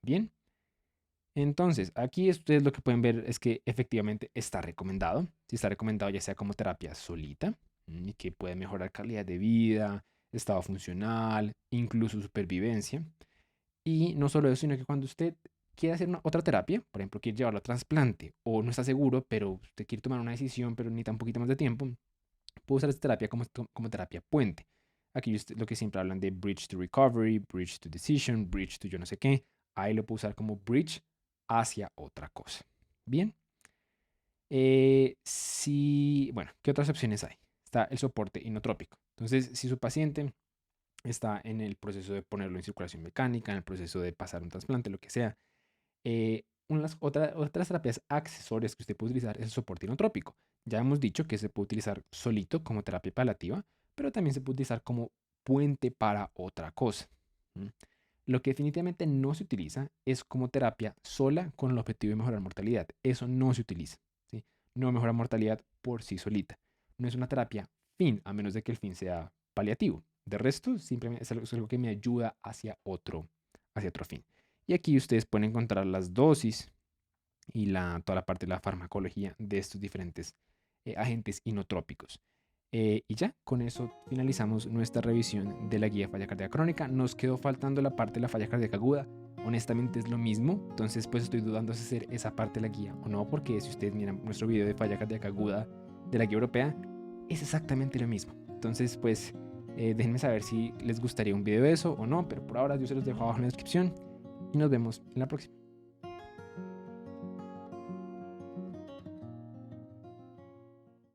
Bien, entonces aquí ustedes lo que pueden ver es que efectivamente está recomendado. Si está recomendado ya sea como terapia solita, y que puede mejorar calidad de vida, estado funcional, incluso supervivencia. Y no solo eso, sino que cuando usted quiere hacer otra terapia, por ejemplo, quiere llevarlo a trasplante o no está seguro, pero usted quiere tomar una decisión, pero necesita un poquito más de tiempo, puede usar esta terapia como terapia puente. Aquí lo que siempre hablan de bridge to recovery, bridge to decision, bridge to yo no sé qué. Ahí lo puedo usar como bridge hacia otra cosa. Bien. Bueno, ¿qué otras opciones hay? Está el soporte inotrópico. Entonces, si su paciente está en el proceso de ponerlo en circulación mecánica, en el proceso de pasar un trasplante, lo que sea, otras terapias accesorias que usted puede utilizar es el soporte inotrópico. Ya hemos dicho que se puede utilizar solito como terapia paliativa, pero también se puede utilizar como puente para otra cosa. ¿Mm? Lo que definitivamente no se utiliza es como terapia sola con el objetivo de mejorar mortalidad. Eso no se utiliza. ¿Sí? No mejora mortalidad por sí solita. No es una terapia fin, a menos de que el fin sea paliativo. De resto, simplemente es algo que me ayuda hacia otro fin. Y aquí ustedes pueden encontrar las dosis y toda la parte de la farmacología de estos diferentes agentes inotrópicos. Y ya, con eso finalizamos nuestra revisión de la guía de falla cardíaca crónica. Nos quedó faltando la parte de la falla cardíaca aguda. Honestamente es lo mismo, entonces pues estoy dudando si hacer esa parte de la guía o no, porque si ustedes miran nuestro video de falla cardíaca aguda de la guía europea, es exactamente lo mismo. Entonces pues déjenme saber si les gustaría un video de eso o no, pero por ahora yo se los dejo abajo en la descripción y nos vemos en la próxima.